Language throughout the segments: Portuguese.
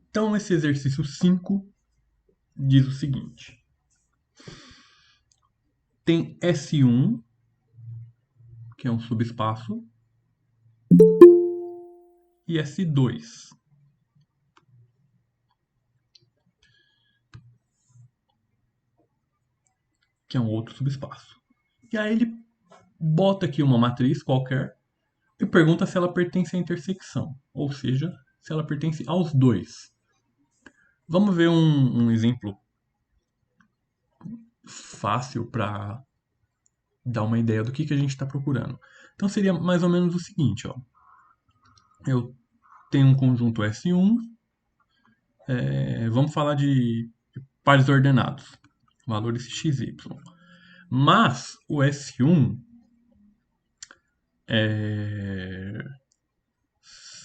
Então, esse exercício 5 diz o seguinte. Tem S1, que é um subespaço, e S2, que é um outro subespaço. E aí ele bota aqui uma matriz qualquer e pergunta se ela pertence à intersecção, ou seja, se ela pertence aos dois. Vamos ver um exemplo fácil para dar uma ideia do que a gente está procurando. Então seria mais ou menos o seguinte, ó. Eu tenho um conjunto S1, vamos falar de pares ordenados, valores x, y. Mas o S1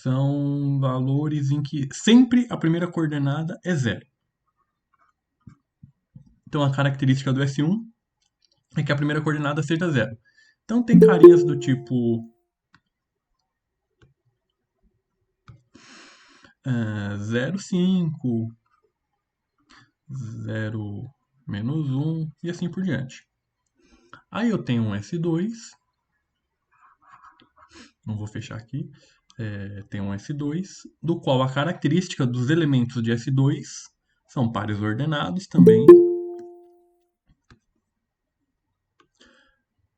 são valores em que sempre a primeira coordenada é zero. Então a característica do S1 é que a primeira coordenada seja zero. Então tem carinhas do tipo 0, 5, 0, menos 1 e assim por diante. Aí eu tenho um S2, não vou fechar aqui, tem um S2, do qual a característica dos elementos de S2 são pares ordenados também,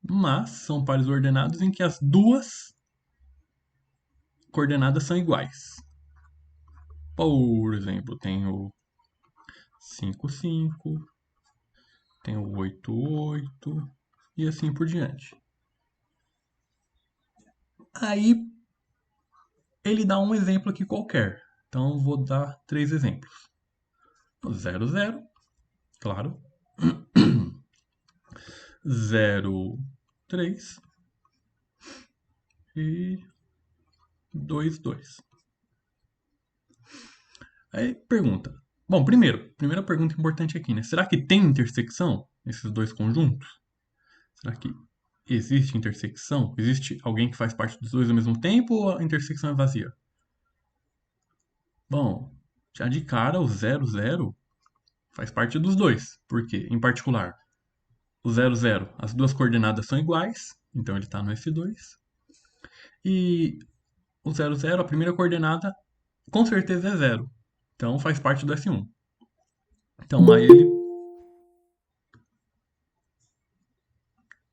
mas são pares ordenados em que as duas coordenadas são iguais. Por exemplo, tenho 5, 5, tenho 8, 8 e assim por diante. Aí ele dá um exemplo aqui qualquer. Então vou dar 3 exemplos. 0, 0, claro. 0, 3 e 2, 2. Aí pergunta. Bom, primeira pergunta importante aqui, né? Será que tem intersecção nesses dois conjuntos? Será que existe intersecção? Existe alguém que faz parte dos dois ao mesmo tempo ou a intersecção é vazia? Bom, já de cara o 0, 0 faz parte dos dois. Por quê? Em particular, o 0, 0, as duas coordenadas são iguais, então ele está no S2. E o 0, 0, a primeira coordenada com certeza é 0. Então faz parte do S1. Então aí ele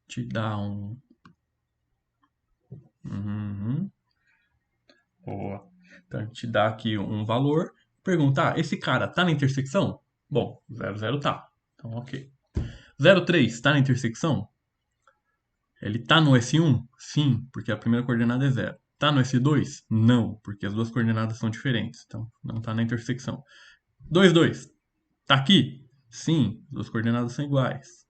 te dá um. Uhum. Boa. Então ele te dá aqui um valor. Pergunta, esse cara tá na intersecção? Bom, 0, 0 tá. Então ok. 0, 3 tá na intersecção? Ele tá no S1? Sim, porque a primeira coordenada é 0. Tá no S2? Não, porque as duas coordenadas são diferentes. Então não tá na intersecção. 2, 2. Tá aqui? Sim, as duas coordenadas são iguais.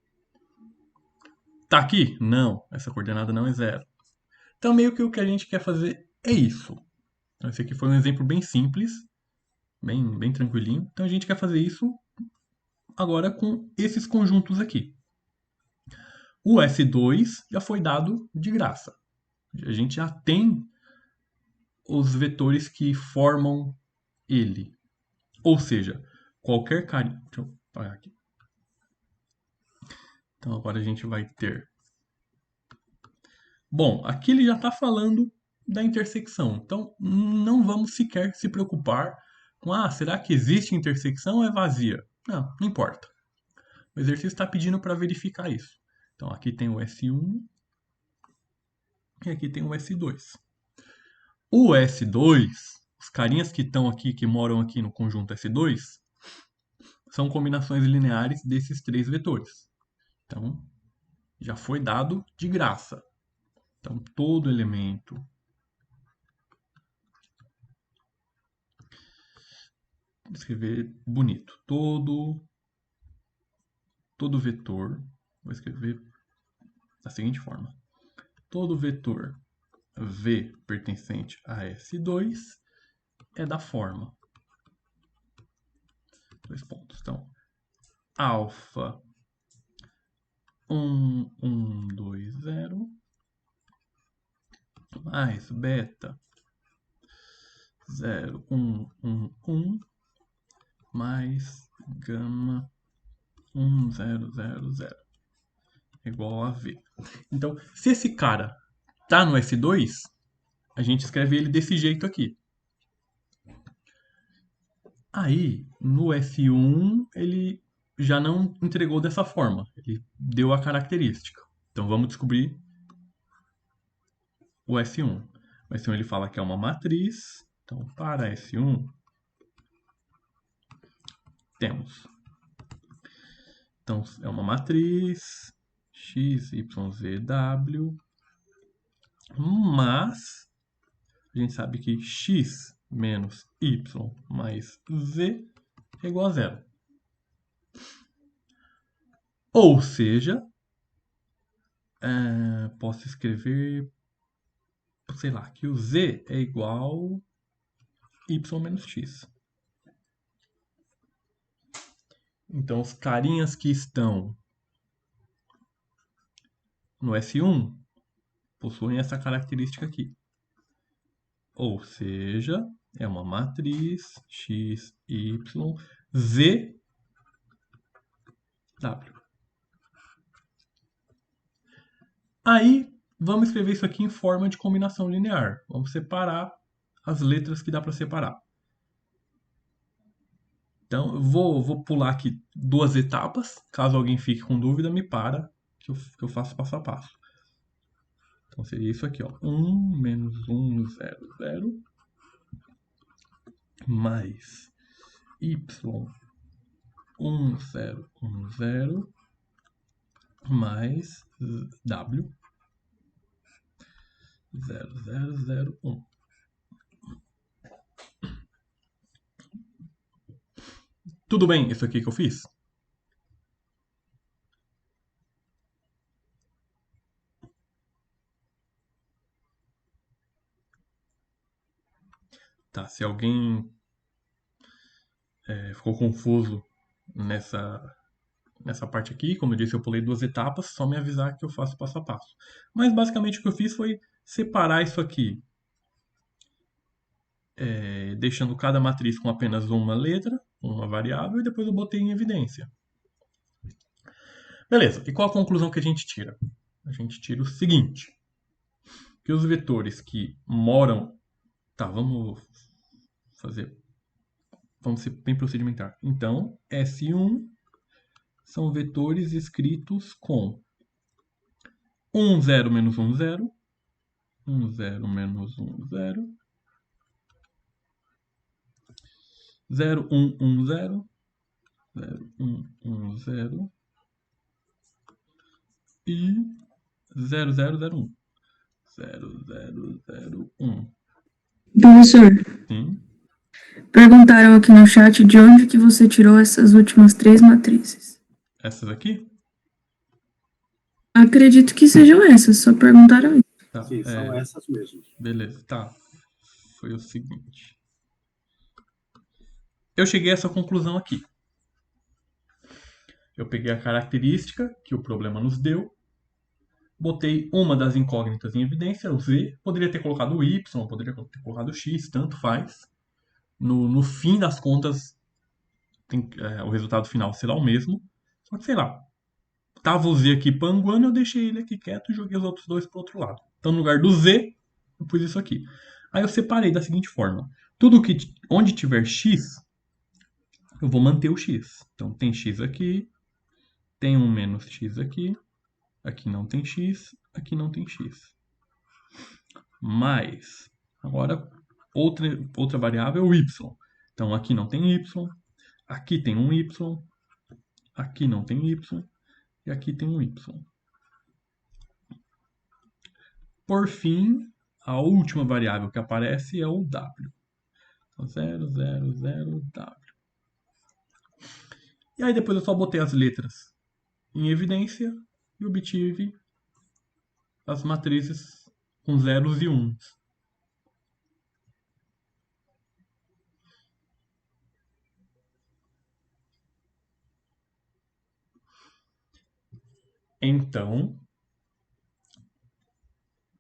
Tá aqui? Não, essa coordenada não é 0. Então meio que o que a gente quer fazer é isso. Então, esse aqui foi um exemplo bem simples, bem tranquilinho. Então a gente quer fazer isso agora com esses conjuntos aqui. O S2 já foi dado de graça. A gente já tem os vetores que formam ele. Ou seja, qualquer carinha. Deixa eu apagar aqui. Então agora a gente vai ter. Bom, aqui ele já está falando da intersecção. Então não vamos sequer se preocupar com será que existe intersecção ou é vazia? Não importa. O exercício está pedindo para verificar isso. Então aqui tem o S1 e aqui tem o S2. O S2, os carinhas que estão aqui, que moram aqui no conjunto S2, são combinações lineares desses três vetores. Então, já foi dado de graça. Então, todo elemento vou escrever bonito. Todo vetor, vou escrever da seguinte forma. Todo vetor V pertencente a S2 é da forma. Dois pontos. Então, alfa 1, 1, 2, 0 mais beta 0, 1, 1, 1 mais gama 1000 igual a V. Então, se esse cara tá no S2, a gente escreve ele desse jeito aqui. Aí, no S1, ele já não entregou dessa forma. Ele deu a característica. Então, vamos descobrir o S1. O S1 ele fala que é uma matriz. Então, para S1, temos. Então, é uma matriz x, y, z, w. Mas, a gente sabe que x menos y mais z é igual a zero. Ou seja, posso escrever, sei lá, que o z é igual y menos x. Então, os carinhas que estão no S1 possuem essa característica aqui. Ou seja, é uma matriz x, y, z, w. Aí, vamos escrever isso aqui em forma de combinação linear. Vamos separar as letras que dá para separar. Então, eu vou pular aqui 2 etapas. Caso alguém fique com dúvida, me para, que eu faço passo a passo. Então, seria isso aqui, ó. 1 menos 1, 0, 0. Mais y, 1, 0, 1, 0. Mais w, 0, 0, 0, 1. Tudo bem isso aqui que eu fiz? Tá, se alguém ficou confuso nessa parte aqui, como eu disse, eu pulei 2 etapas, só me avisar que eu faço passo a passo. Mas basicamente o que eu fiz foi separar isso aqui, deixando cada matriz com apenas uma letra, uma variável, e depois eu botei em evidência. Beleza, e qual a conclusão que a gente tira? A gente tira o seguinte, que os vetores que moram... Tá, vamos ser bem procedimentar. Então, S1 são vetores escritos com 1, 0, menos 1, 0, 1, 0, menos 1, 0, 0, 1, 1, 0, 0, 1, 1, 0 e 0, 0, 0, 1. 0, 0, 0, 1. Professor, Sim. perguntaram aqui no chat de onde que você tirou essas últimas 3 matrizes. Essas aqui? Acredito que sejam essas, só perguntaram isso. Tá, Sim, são essas mesmo. beleza, tá. Foi o seguinte. Eu cheguei a essa conclusão aqui. Eu peguei a característica que o problema nos deu, botei uma das incógnitas em evidência, o z, poderia ter colocado o y, poderia ter colocado o x, tanto faz. No fim das contas, o resultado final será o mesmo. Só que, sei lá, tava o z aqui panguando, eu deixei ele aqui quieto e joguei os outros dois pro outro lado. Então, no lugar do z, eu pus isso aqui. Aí eu separei da seguinte forma. Onde tiver x, eu vou manter o x. Então, tem x aqui, tem um menos x aqui, aqui não tem x, aqui não tem x. Mas, agora, outra variável é o y. Então, aqui não tem y, aqui tem um y, aqui não tem y, e aqui tem um y. Por fim, a última variável que aparece é o w. Então, 0, 0, 0, w. E aí depois eu só botei as letras em evidência e obtive as matrizes com zeros e uns. Então,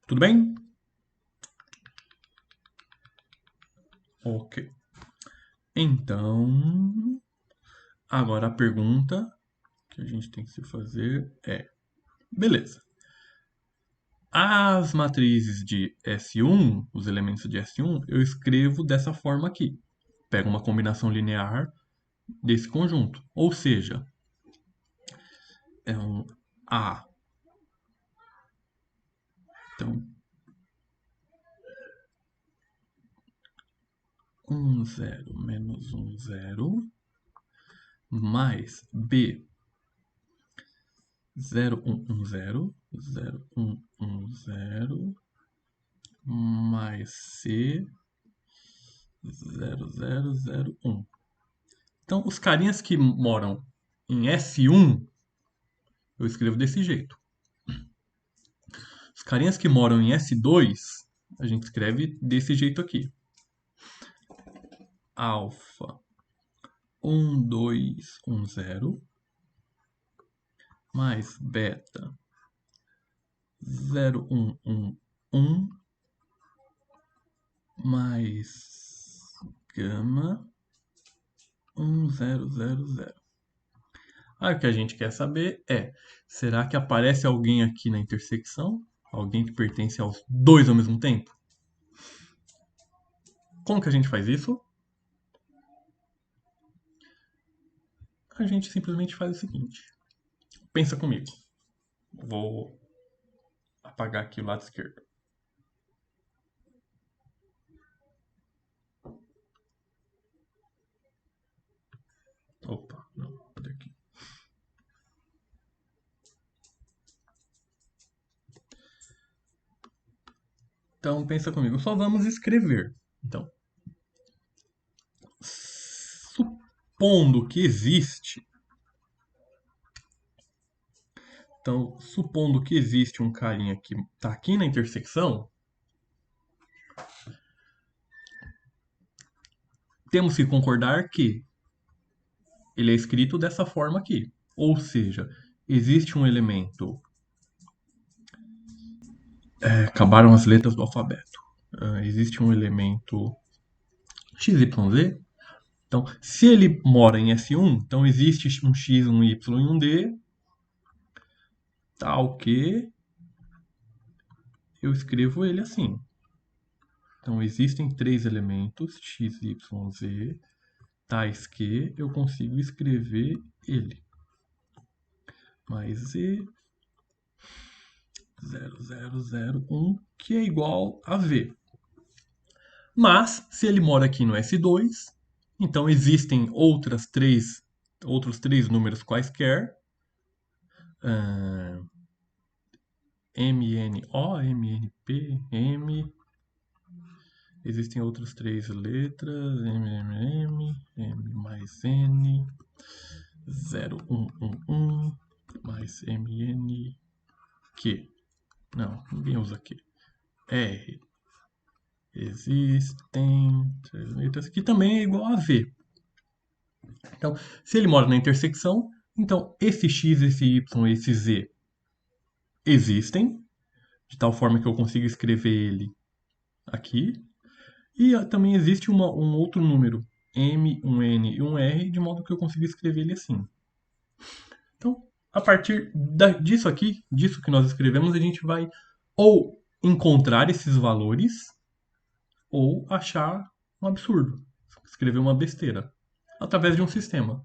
tudo bem? Ok. Então, Agora a pergunta que a gente tem que se fazer é: beleza. As matrizes de S1, os elementos de S1, eu escrevo dessa forma aqui. Pego uma combinação linear desse conjunto. Ou seja, é um A. Então, 1, 0 menos 1, 0 mais B 0, 1, 1, 0, 0, 1, 1, 0 mais C 0, 0, 0, 1. Então, os carinhas que moram em S1, eu escrevo desse jeito. Os carinhas que moram em S2, a gente escreve desse jeito aqui. Alfa 1, 2, 1, 0 mais beta 0, 1, 1, 1 mais gama 1, 0, 0, 0. Aí o que a gente quer saber é, será que aparece alguém aqui na intersecção? Alguém que pertence aos dois ao mesmo tempo? Como que a gente faz isso? A gente simplesmente faz o seguinte. Pensa comigo. Vou apagar aqui o lado esquerdo. Opa, não, por aqui. Então, pensa comigo. Só vamos escrever. Então, supondo que existe. Então, supondo que existe um carinha que está aqui na intersecção, temos que concordar que ele é escrito dessa forma aqui. Ou seja, existe um elemento. Acabaram as letras do alfabeto. Existe um elemento XYZ. Então, se ele mora em S1, então existe um X, um Y e um D, tal que eu escrevo ele assim. Então, existem três elementos, X, Y, Z, tais que eu consigo escrever ele. Mais Z, 0001, que é igual a V. Mas, se ele mora aqui no S2, então existem outros três números quaisquer. MNO, MNP, M. Existem outras três letras. MMM, M mais N. 0111 mais MN. Q. Não, ninguém usa Q. R. Existem três letras que também é igual a V. Então, se ele mora na intersecção, então esse X, esse Y, esse Z existem, de tal forma que eu consigo escrever ele aqui. E também existe um outro número, M, um N e um R, de modo que eu consigo escrever ele assim. Então, a partir disso aqui, disso que nós escrevemos, a gente vai ou encontrar esses valores ou achar um absurdo, escrever uma besteira, através de um sistema.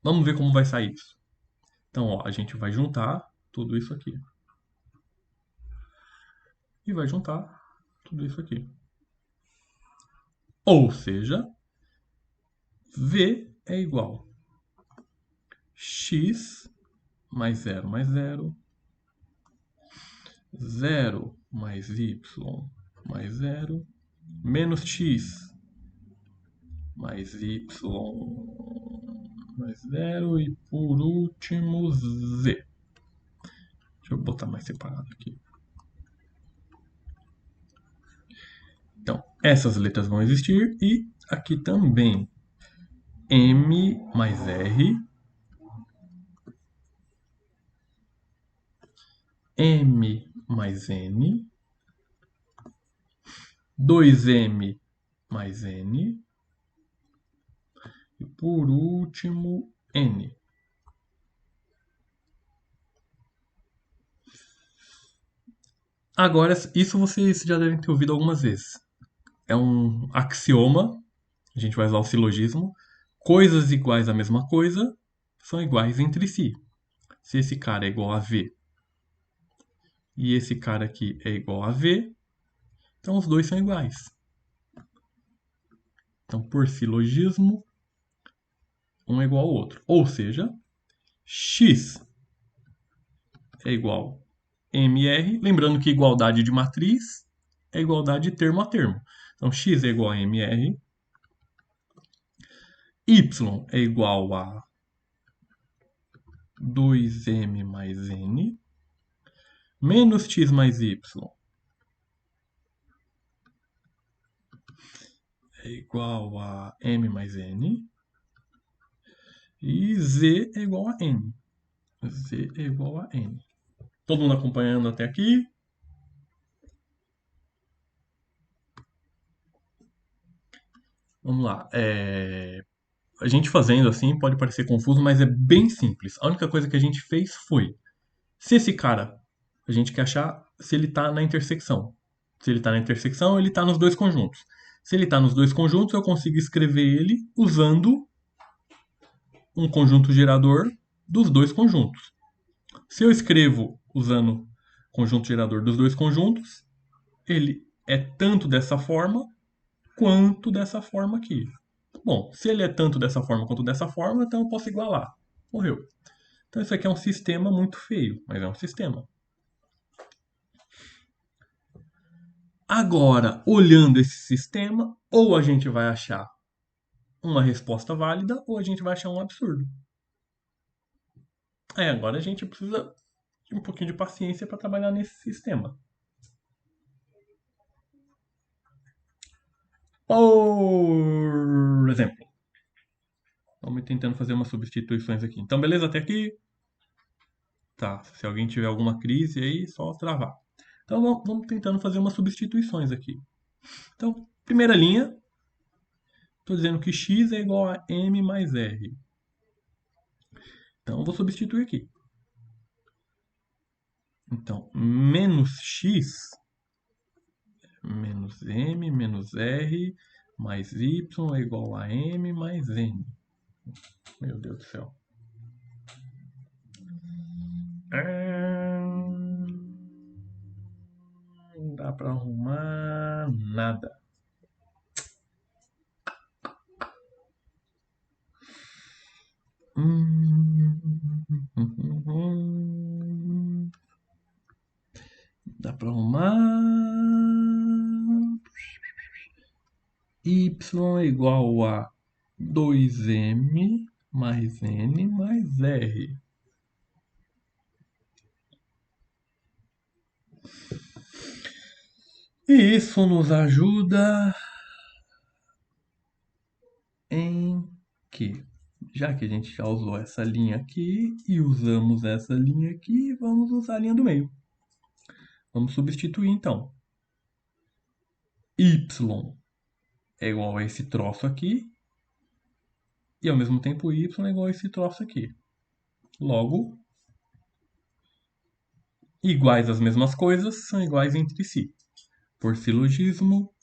Vamos ver como vai sair isso. Então, ó, a gente vai juntar tudo isso aqui. E vai juntar tudo isso aqui. Ou seja, V é igual x mais 0 mais 0, 0 mais y mais 0, menos x mais y mais 0 e por último z. Deixa eu botar mais separado aqui. Então, essas letras vão existir e aqui também m mais r, m mais n, 2m mais n, E por último, n. Agora, isso vocês já devem ter ouvido algumas vezes. É um axioma, a gente vai usar o silogismo. Coisas iguais à mesma coisa são iguais entre si. Se esse cara é igual a V e esse cara aqui é igual a V, então os dois são iguais. Então, por silogismo, um é igual ao outro. Ou seja, x é igual a mr. Lembrando que igualdade de matriz é igualdade termo a termo. Então, x é igual a mr. Y é igual a 2m mais n. Menos x mais y é igual a m mais n. E z é igual a n. Z é igual a n. Todo mundo acompanhando até aqui? Vamos lá. A gente fazendo assim pode parecer confuso, mas é bem simples. A única coisa que a gente fez foi: se esse cara, a gente quer achar se ele está na intersecção. Se ele está na intersecção, ele está nos dois conjuntos. Se ele está nos dois conjuntos, eu consigo escrever ele usando um conjunto gerador dos dois conjuntos. Se eu escrevo usando conjunto gerador dos dois conjuntos, ele é tanto dessa forma quanto dessa forma aqui. Bom, se ele é tanto dessa forma quanto dessa forma, então eu posso igualar. Morreu. Então isso aqui é um sistema muito feio, mas é um sistema. Agora, olhando esse sistema, ou a gente vai achar uma resposta válida, ou a gente vai achar um absurdo. Agora a gente precisa de um pouquinho de paciência para trabalhar nesse sistema. Por exemplo, vamos tentando fazer umas substituições aqui. Então, beleza até aqui? Tá, se alguém tiver alguma crise aí, só travar. Então, vamos tentando fazer umas substituições aqui. Então, primeira linha, estou dizendo que x é igual a m mais r. Então, eu vou substituir aqui. Então, menos x, menos m, menos r, mais y é igual a m mais n. Meu Deus do céu. Não dá para arrumar nada. Dá para arrumar. Y é igual a 2m mais n mais r. E isso nos ajuda em que, já que a gente já usou essa linha aqui e usamos essa linha aqui, vamos usar a linha do meio. Vamos substituir então. Y é igual a esse troço aqui e ao mesmo tempo y é igual a esse troço aqui. Logo, iguais às mesmas coisas são iguais entre si. Por silogismo.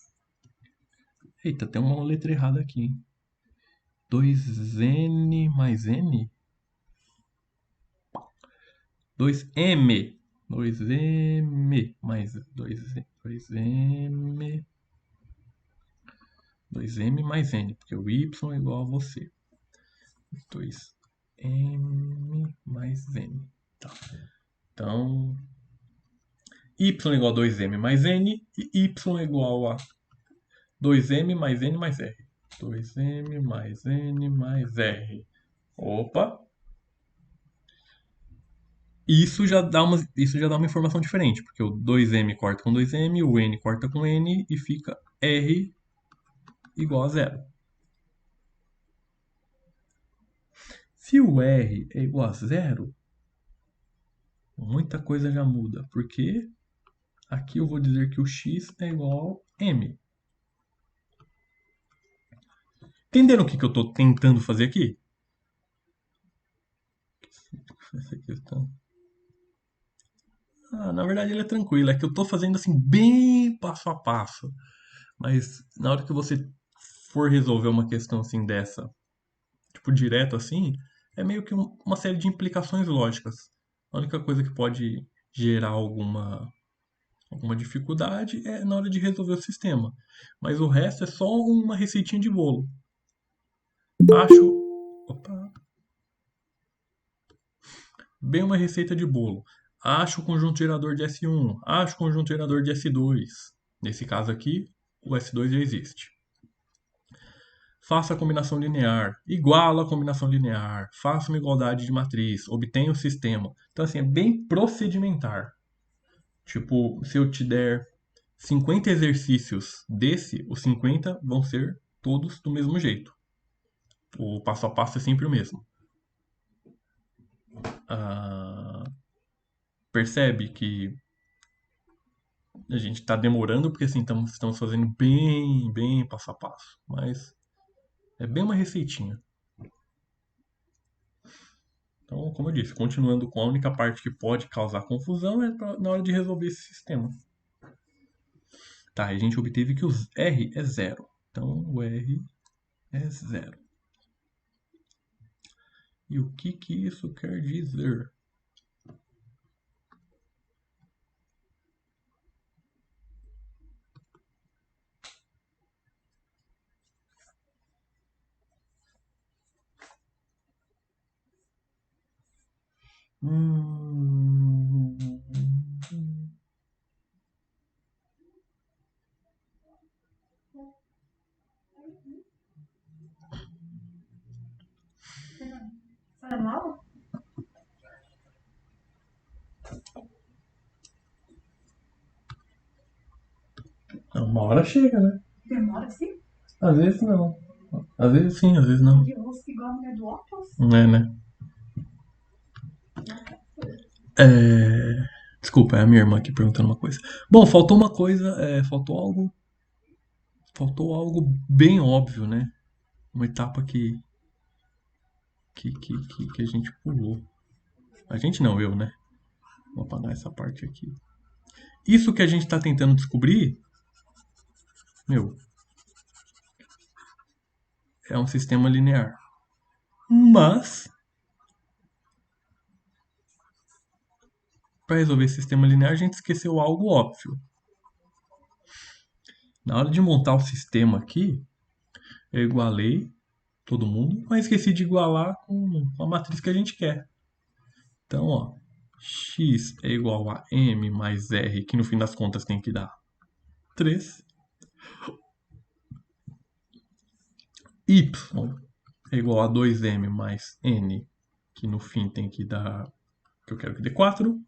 Eita, tem uma letra errada aqui, hein? 2n mais n? 2m. 2m mais 2m. 2m mais n, porque o y é igual a você. 2m mais n. Tá. Então, y é igual a 2m mais n e y é igual a 2m mais n mais r. 2m mais n mais r. Opa! Isso já dá uma informação diferente, porque o 2m corta com 2m, o n corta com n e fica r igual a zero. Se o r é igual a zero, muita coisa já muda, porque aqui eu vou dizer que o x é igual a m. Entenderam o que eu tô tentando fazer aqui? Essa questão. Na verdade ele é tranquilo, é que eu tô fazendo assim bem passo a passo. Mas na hora que você for resolver uma questão assim dessa, tipo direto assim, é meio que uma série de implicações lógicas. A única coisa que pode gerar alguma dificuldade é na hora de resolver o sistema. Mas o resto é só uma receitinha de bolo. Acho. Opa, bem uma receita de bolo. Acho o conjunto gerador de S1, acho o conjunto gerador de S2. Nesse caso aqui, o S2 já existe. Faça a combinação linear, iguala a combinação linear, faça uma igualdade de matriz, obtenha o sistema. Então, assim, é bem procedimentar. Tipo, se eu te der 50 exercícios desse, os 50 vão ser todos do mesmo jeito. O passo a passo é sempre o mesmo. Ah, percebe que a gente está demorando porque assim estamos fazendo bem passo a passo, mas é bem uma receitinha. Então, como eu disse, continuando com a única parte que pode causar confusão é na hora de resolver esse sistema. Tá, a gente obteve que o R é zero. Então, o R é zero. E o que isso quer dizer? Hum... Foi mal? Uma hora chega, né? Demora assim? Às vezes não. Às vezes sim, às vezes não. De rosto igual a mulher do óculos? É, né? É... Desculpa, é a minha irmã aqui perguntando uma coisa. Bom, faltou uma coisa, faltou algo bem óbvio, né? Uma etapa que a gente pulou. A gente não, eu, né? Vou apagar essa parte aqui. Isso que a gente está tentando descobrir, meu, é um sistema linear. Mas, para resolver esse sistema linear, a gente esqueceu algo óbvio. Na hora de montar o sistema aqui, eu igualei todo mundo, mas esqueci de igualar com a matriz que a gente quer. Então, ó, x é igual a m mais r, que no fim das contas tem que dar 3. Y é igual a 2m mais n, que no fim tem que dar, que eu quero que dê 4.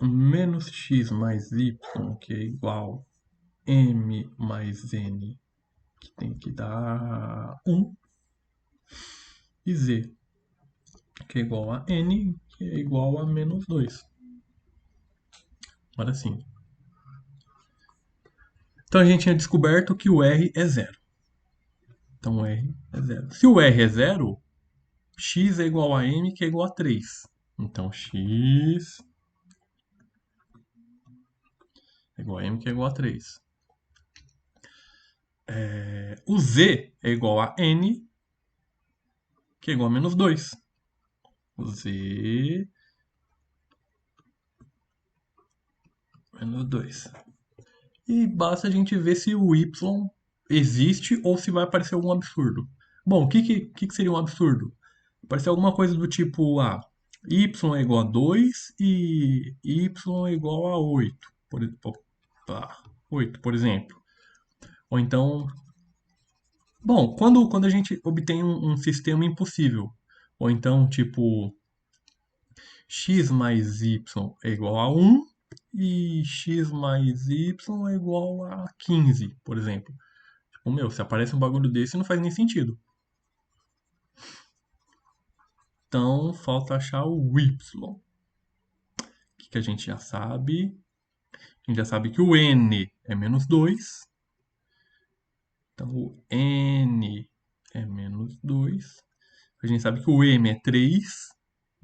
Menos x mais y, que é igual a m mais n, que tem que dar 1. E z, que é igual a n, que é igual a menos 2. Agora sim. Então a gente tinha descoberto que o r é zero. Então o r é zero. Se o r é zero, x é igual a m, que é igual a 3. Então x é igual a m, que é igual a 3. O z é igual a n, que é igual a menos 2. O z menos 2. E basta a gente ver se o y existe ou se vai aparecer algum absurdo. Bom, o que seria um absurdo? Aparecer alguma coisa do tipo, y é igual a 2 e y é igual a 8, opa, 8, por exemplo. Ou então, bom, quando a gente obtém um sistema impossível, ou então, tipo, x mais y é igual a 1 e x mais y é igual a 15, por exemplo. Tipo, meu, se aparece um bagulho desse, não faz nem sentido. Então, falta achar o y. O que a gente já sabe? A gente já sabe que o n é menos 2 Então, o n é menos 2. A gente sabe que o m é 3.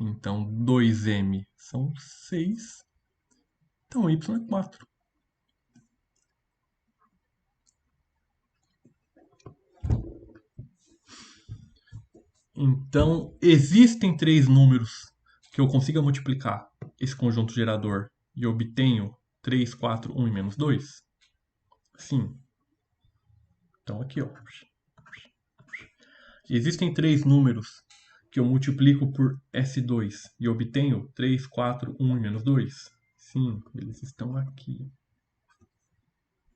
Então, 2m são 6. Então, y é 4. Então, existem 3 números que eu consiga multiplicar esse conjunto gerador e obtenho 3, 4, 1 e menos 2? Sim. Então, aqui, ó. Existem 3 números que eu multiplico por S2 e obtenho 3, 4, 1 e menos 2? Sim, eles estão aqui.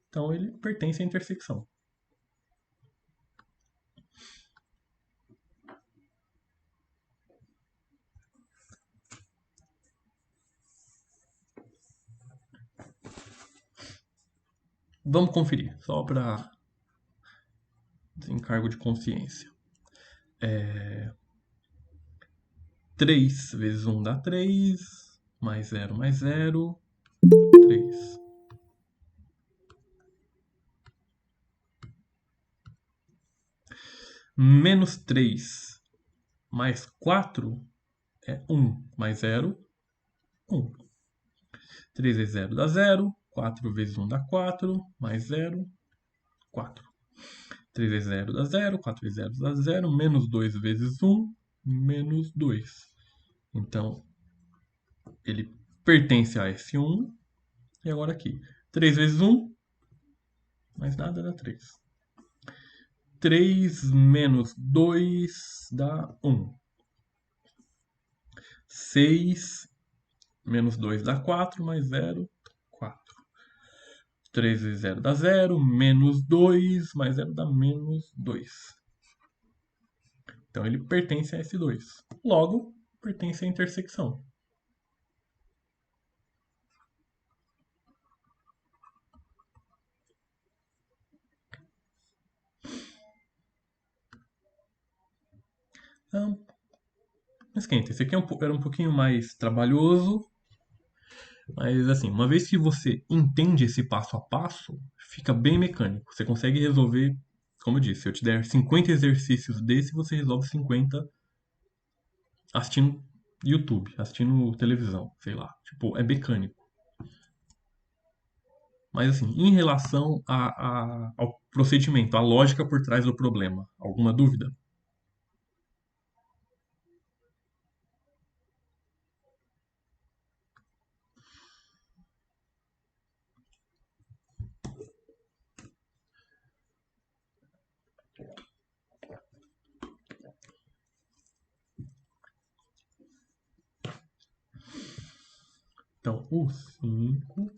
Então, ele pertence à intersecção. Vamos conferir, só para desencargo de consciência. 3 vezes 1 dá 3, mais 0 mais 0, 3. Menos 3 mais 4 é 1, mais 0, 1. 3 vezes 0 dá 0, 4 vezes 1 dá 4, mais 0, 4. 3 vezes 0 dá 0, 4 vezes 0 dá 0, menos 2 vezes 1, menos 2. Então, ele pertence a S1. E agora aqui, 3 vezes 1, mais nada dá 3. 3 menos 2 dá 1. 6 menos 2 dá 4, mais 0, 4. 3 vezes 0 dá 0, menos 2, mais 0 dá menos 2. Então ele pertence a S2. Logo, pertence à intersecção. Então, não esquenta, esse aqui era um pouquinho mais trabalhoso, mas assim, uma vez que você entende esse passo a passo, fica bem mecânico. Você consegue resolver, como eu disse, se eu te der 50 exercícios desse, você resolve 50 assistindo YouTube, assistindo televisão, sei lá. Tipo, é mecânico. Mas assim, em relação ao procedimento, a lógica por trás do problema, alguma dúvida? Então, o 5.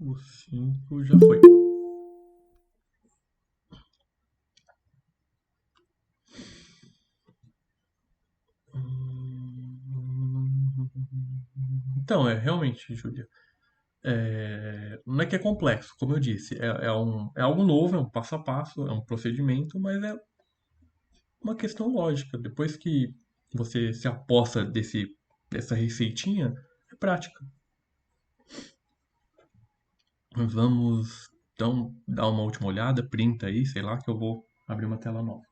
O 5 já foi. Então, realmente, Júlia. Não é que é complexo, como eu disse, é algo novo, é um passo a passo, é um procedimento, mas é uma questão lógica. Depois que você se aposta dessa receitinha, é prática. Vamos então dar uma última olhada, printa aí, sei lá, que eu vou abrir uma tela nova.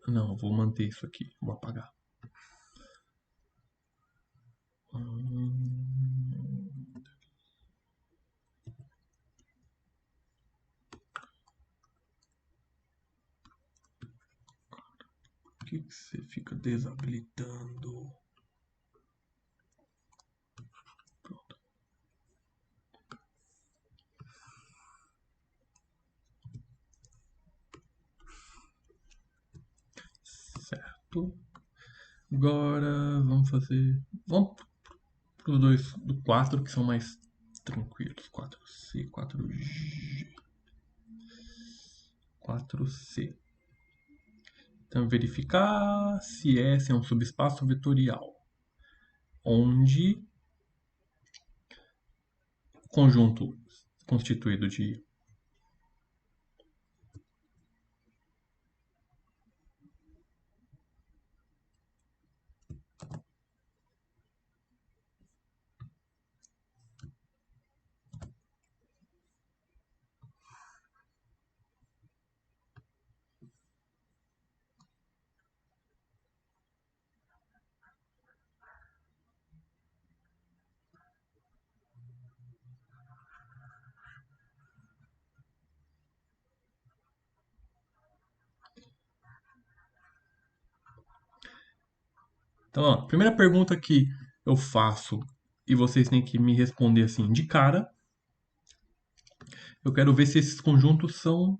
Não, eu vou manter isso aqui, vou apagar. Por que você fica desabilitando? Pronto. Certo. Agora vamos fazer. Vamos para os dois do 4 que são mais tranquilos. 4C, 4G. 4C. Então, verificar se S é um subespaço vetorial, onde conjunto constituído de Então, ó, a primeira pergunta que eu faço e vocês têm que me responder assim de cara, eu quero ver se esses conjuntos são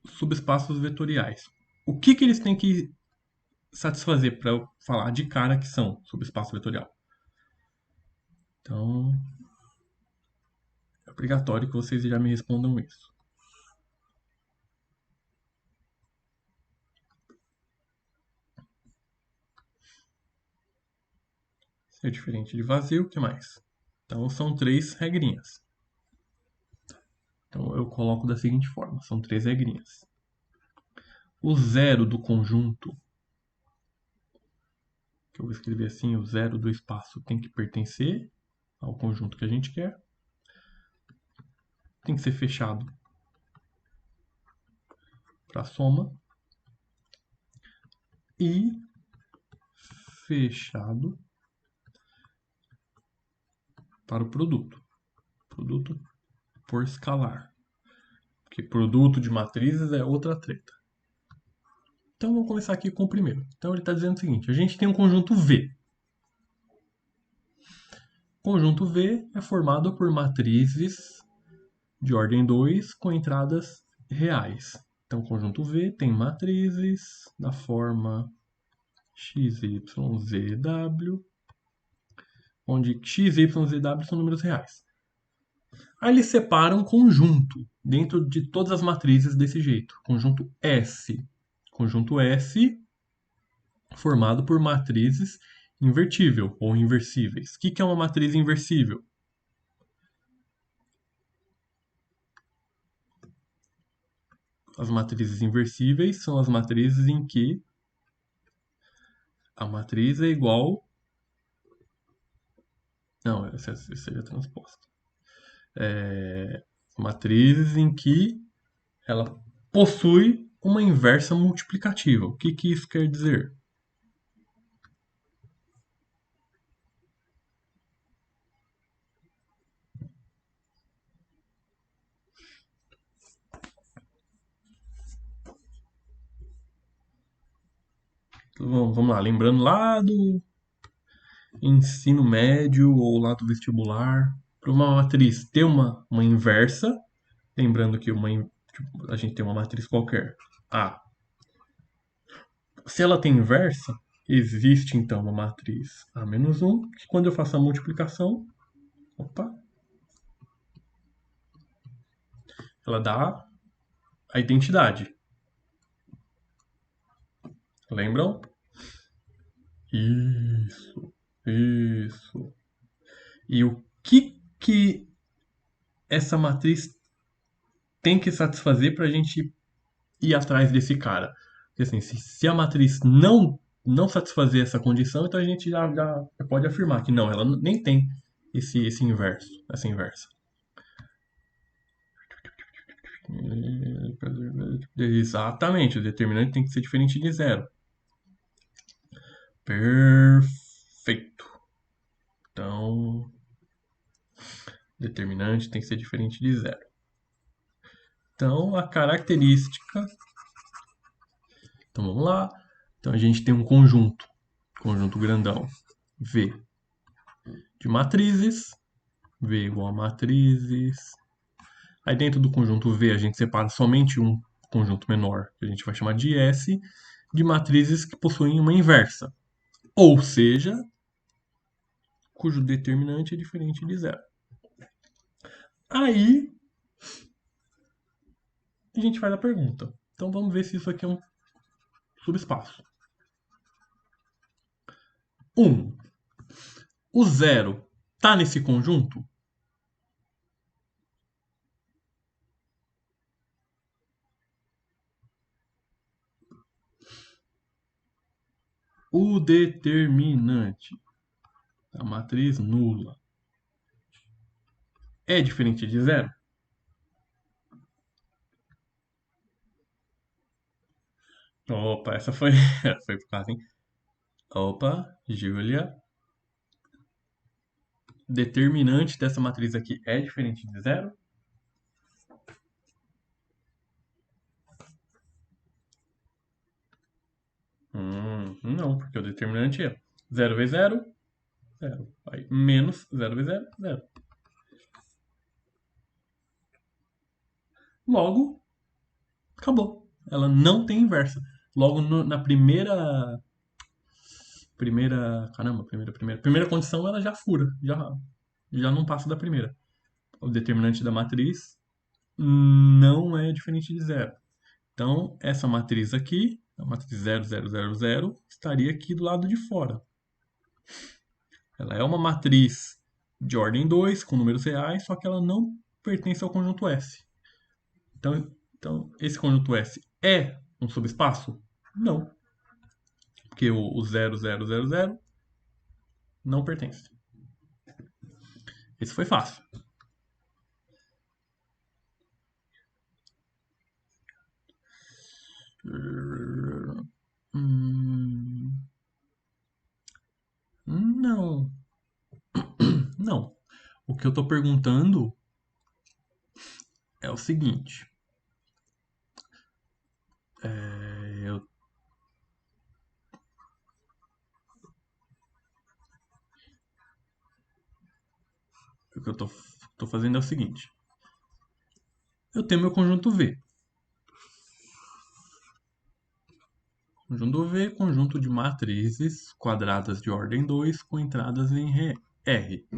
subespaços vetoriais. O que que eles têm que satisfazer para eu falar de cara que são subespaço vetorial? Então, é obrigatório que vocês já me respondam isso. Ser diferente de vazio, o que mais? Então, são 3 regrinhas. Então, eu coloco da seguinte forma: são 3 regrinhas. O zero do conjunto, que eu vou escrever assim, o zero do espaço tem que pertencer ao conjunto que a gente quer. Tem que ser fechado para a soma. E fechado para o produto. Produto por escalar. Porque produto de matrizes é outra treta. Então vamos começar aqui com o primeiro. Então ele está dizendo o seguinte: a gente tem um conjunto V. O conjunto V é formado por matrizes de ordem 2 com entradas reais. Então o conjunto V tem matrizes da forma x, y, z, w, onde x, y, z, w são números reais. Aí ele separa um conjunto dentro de todas as matrizes desse jeito. Conjunto S. Conjunto S formado por matrizes invertível ou inversíveis. O que é uma matriz inversível? As matrizes inversíveis são as matrizes em que a matriz é igual... Não, essa seria transposta. Matrizes em que ela possui uma inversa multiplicativa. O que isso quer dizer? Então, vamos lá, lembrando lá do ensino médio ou lá do vestibular, para uma matriz ter uma inversa, lembrando que a gente tem uma matriz qualquer, A. Se ela tem inversa, existe então uma matriz A-1, que quando eu faço a multiplicação, ela dá a identidade. Lembram? Isso. E o que essa matriz tem que satisfazer para a gente ir atrás desse cara? Porque assim, se a matriz não satisfazer essa condição, então a gente já pode afirmar que não, ela nem tem esse inverso, essa inversa. Exatamente, o determinante tem que ser diferente de zero. Perfeito. Então, determinante tem que ser diferente de zero. Então, a característica... Então, vamos lá. Então, a gente tem um conjunto grandão, V, de matrizes. V igual a matrizes. Aí, dentro do conjunto V, a gente separa somente um conjunto menor, que a gente vai chamar de S, de matrizes que possuem uma inversa. Ou seja, cujo determinante é diferente de zero. Aí, a gente faz a pergunta. Então, vamos ver se isso aqui é um subespaço. 1. O zero está nesse conjunto? o determinante da matriz nula é diferente de zero? Opa, essa foi, foi por causa, hein? Opa, Júlia. Determinante dessa matriz aqui é diferente de zero? Não, porque o determinante é 0 vezes 0, 0. Aí, menos 0 vezes 0, 0. Logo, acabou. Ela não tem inversa. Logo na primeira condição ela já fura, já não passa da primeira. O determinante da matriz não é diferente de zero. Então, essa matriz aqui, a matriz 0, 0, 0, 0, estaria aqui do lado de fora. Ela é uma matriz de ordem 2, com números reais, só que ela não pertence ao conjunto S. Então esse conjunto S é um subespaço? Não. Porque o 0, 0, 0, 0 não pertence. Esse foi fácil. Não. Não. O que eu estou perguntando é o seguinte. O que eu estou fazendo é o seguinte. Eu tenho meu conjunto V. Conjunto V, conjunto de matrizes quadradas de ordem 2 com entradas em R.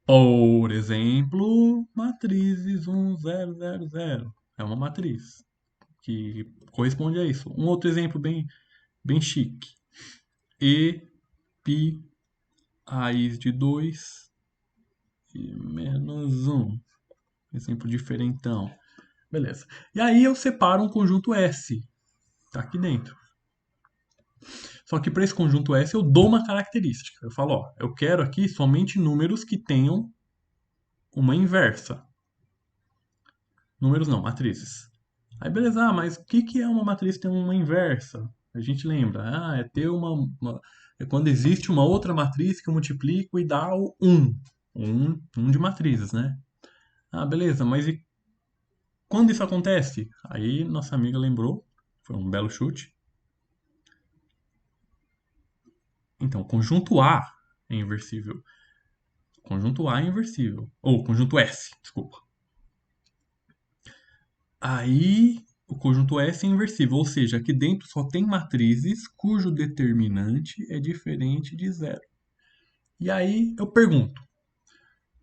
Por exemplo, matrizes 1, 0, 0, 0. É uma matriz que corresponde a isso. Um outro exemplo bem chique. E, π, raiz de 2 e menos 1. Exemplo diferentão. Beleza. E aí eu separo um conjunto S. Tá aqui dentro. Só que para esse conjunto S eu dou uma característica. Eu falo, ó, eu quero aqui somente números que tenham uma inversa. Números não, matrizes. Aí beleza, mas o que é uma matriz ter uma inversa? A gente lembra, é ter é quando existe uma outra matriz que eu multiplico e dá o 1. Um de matrizes, né? Ah, beleza, mas e quando isso acontece? Aí nossa amiga lembrou, foi um belo chute. Então, conjunto A é inversível. Conjunto A é inversível. Ou conjunto S, desculpa. Aí o conjunto S é inversível, ou seja, aqui dentro só tem matrizes cujo determinante é diferente de zero. E aí eu pergunto: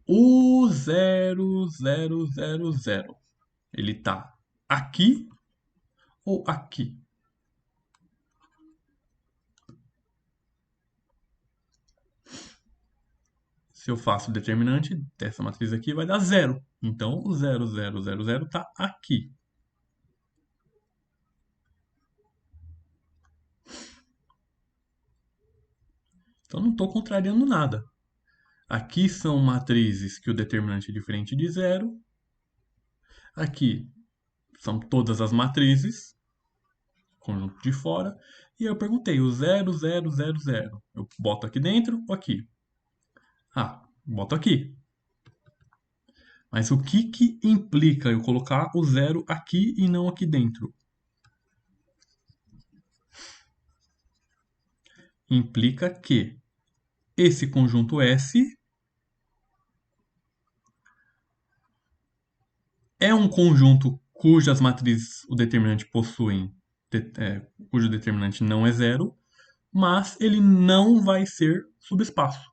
o 0, 0, 0, 0, ele está aqui ou aqui? Se eu faço o determinante dessa matriz aqui, vai dar zero. Então, o 0, 0, 0, 0 está aqui. Então, não estou contrariando nada. Aqui são matrizes que o determinante é diferente de zero. Aqui são todas as matrizes, conjunto de fora. E eu perguntei, o 0, 0, 0, 0. Eu boto aqui dentro ou aqui? Ah, boto aqui. Mas o que implica eu colocar o 0 aqui e não aqui dentro? Implica que esse conjunto S é um conjunto cujas matrizes o determinante possuem, cujo determinante não é zero, mas ele não vai ser subespaço.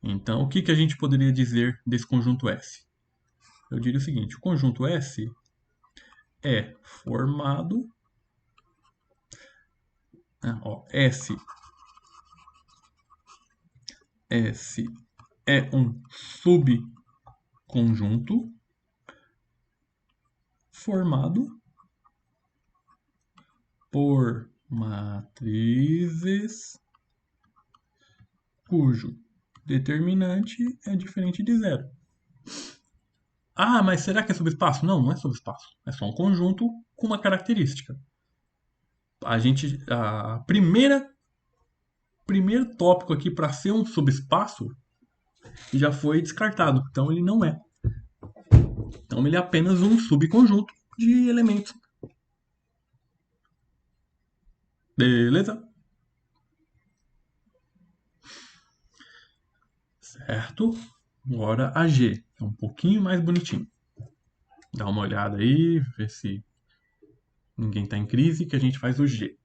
Então, o que a gente poderia dizer desse conjunto S? Eu diria o seguinte: o conjunto S é formado. S é um subconjunto formado por matrizes cujo determinante é diferente de zero. Ah, mas será que é subespaço? Não, não é subespaço. É só um conjunto com uma característica. Primeiro tópico aqui para ser um subespaço já foi descartado. Então ele não é. Então ele é apenas um subconjunto de elementos. Beleza? Certo? Agora a G. É um pouquinho mais bonitinho. Dá uma olhada aí, vê se ninguém está em crise, que a gente faz o G.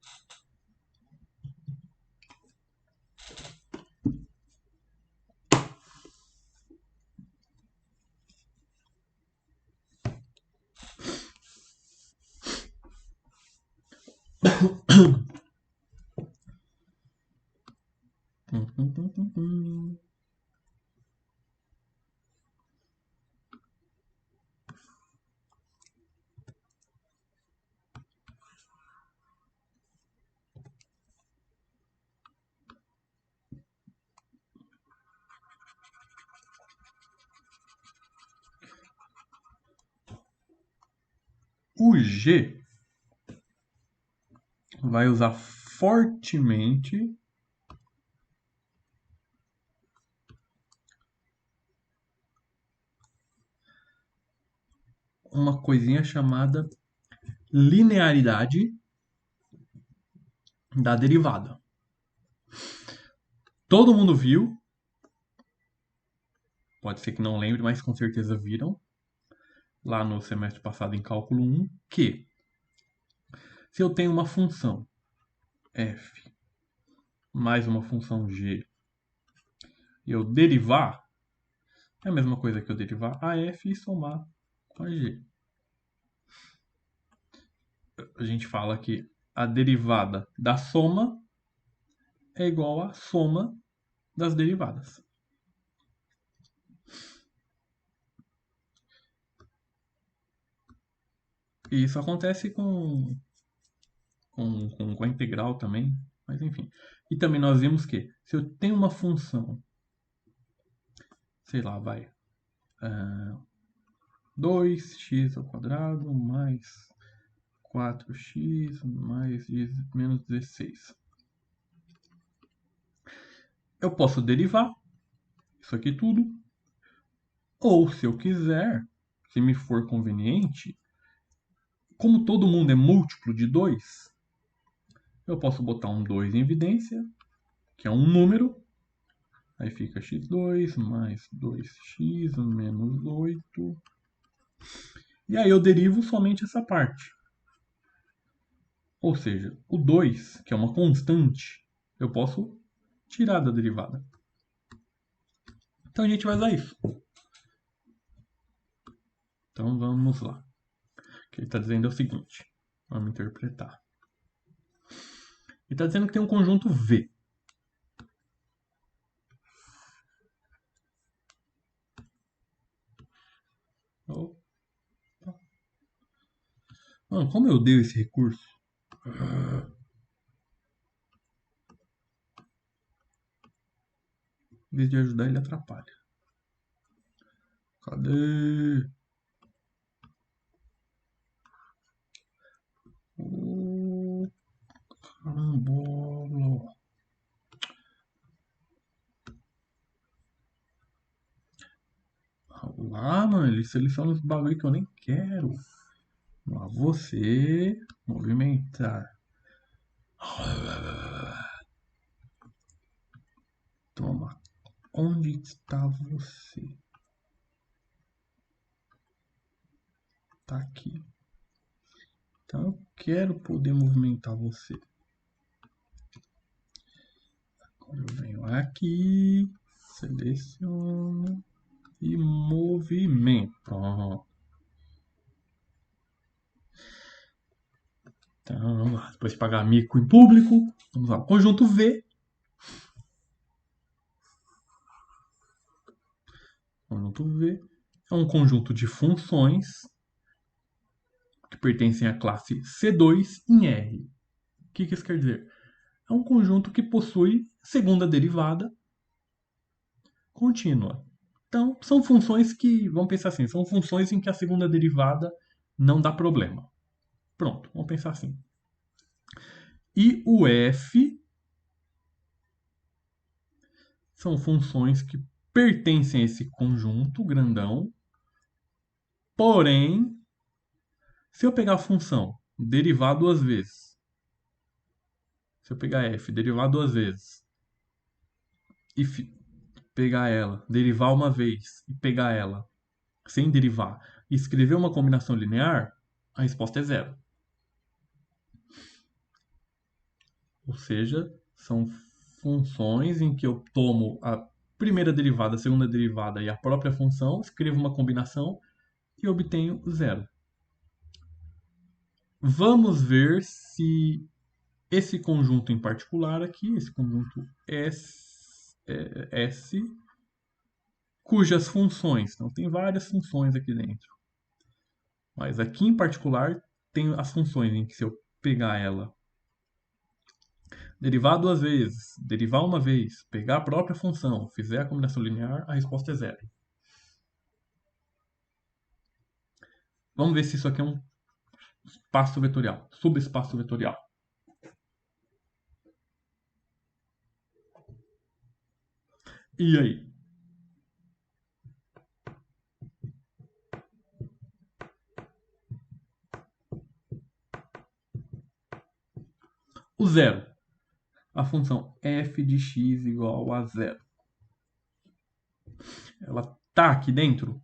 O G vai usar fortemente uma coisinha chamada linearidade da derivada. Todo mundo viu, pode ser que não lembre, mas com certeza viram, lá no semestre passado em cálculo 1, que se eu tenho uma função f mais uma função g e eu derivar, é a mesma coisa que eu derivar a f e somar com a g. A gente fala que a derivada da soma é igual à soma das derivadas. E isso acontece com a integral também, mas enfim. E também nós vimos que se eu tenho uma função, sei lá, vai, 2x ao quadrado mais 4x mais menos 16. Eu posso derivar isso aqui tudo, ou se eu quiser, se me for conveniente, como todo mundo é múltiplo de 2, eu posso botar um 2 em evidência, que é um número, aí fica x2 mais 2x menos 8. E aí eu derivo somente essa parte. Ou seja, o 2, que é uma constante, eu posso tirar da derivada. Então a gente vai usar isso. Então vamos lá. O que ele está dizendo é o seguinte. Vamos interpretar. Ele está dizendo que tem um conjunto V. Opa. Mano, como eu odeio esse recurso? Em vez de ajudar, ele atrapalha. Cadê? Oh, carambola. Lá, mano, ele seleciona os bagulho que eu nem quero. Lá, você movimentar. Toma. Onde está você? Tá aqui. Então eu quero poder movimentar você. Agora eu venho aqui, seleciono e movimento. Pronto. Então vamos lá. Depois de pagar mico em público, vamos lá. Conjunto V. Conjunto V é um conjunto de funções que pertencem à classe C2 em R. O que isso quer dizer? É um conjunto que possui segunda derivada contínua. Então, são funções que, vamos pensar assim, são funções em que a segunda derivada não dá problema. Pronto, vamos pensar assim. E o f são funções que pertencem a esse conjunto grandão, porém, se eu pegar a função derivar duas vezes, se eu pegar f, derivar duas vezes, e pegar ela, derivar uma vez e pegar ela sem derivar, e escrever uma combinação linear, a resposta é zero. Ou seja, são funções em que eu tomo a primeira derivada, a segunda derivada e a própria função, escrevo uma combinação e obtenho zero. Vamos ver se esse conjunto em particular aqui, esse conjunto S, cujas funções, então tem várias funções aqui dentro, mas aqui em particular tem as funções em que se eu pegar ela, derivar duas vezes, derivar uma vez, pegar a própria função, fizer a combinação linear, a resposta é zero. Vamos ver se isso aqui é um espaço vetorial, subespaço vetorial. E aí? O zero. A função f de x igual a zero. Ela tá aqui dentro?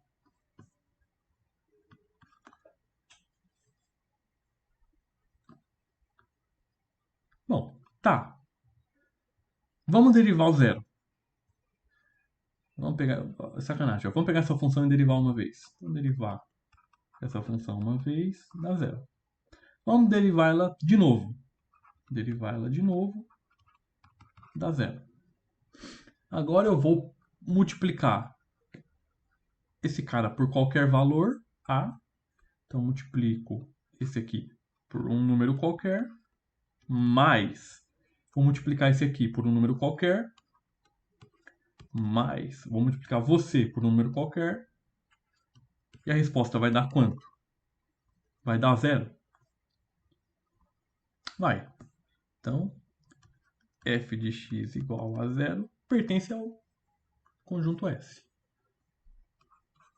Bom, tá. Vamos derivar o zero. Vamos pegar. Sacanagem. Vamos pegar essa função e derivar uma vez. Vamos derivar essa função uma vez, dá zero. Vamos derivar ela de novo. Derivar ela de novo, dá zero. Agora eu vou multiplicar esse cara por qualquer valor, A. Então, multiplico esse aqui por um número qualquer, mais, vou multiplicar esse aqui por um número qualquer, mais, vou multiplicar você por um número qualquer, e a resposta vai dar quanto? Vai dar zero? Vai. Então, f de x igual a zero pertence ao conjunto S.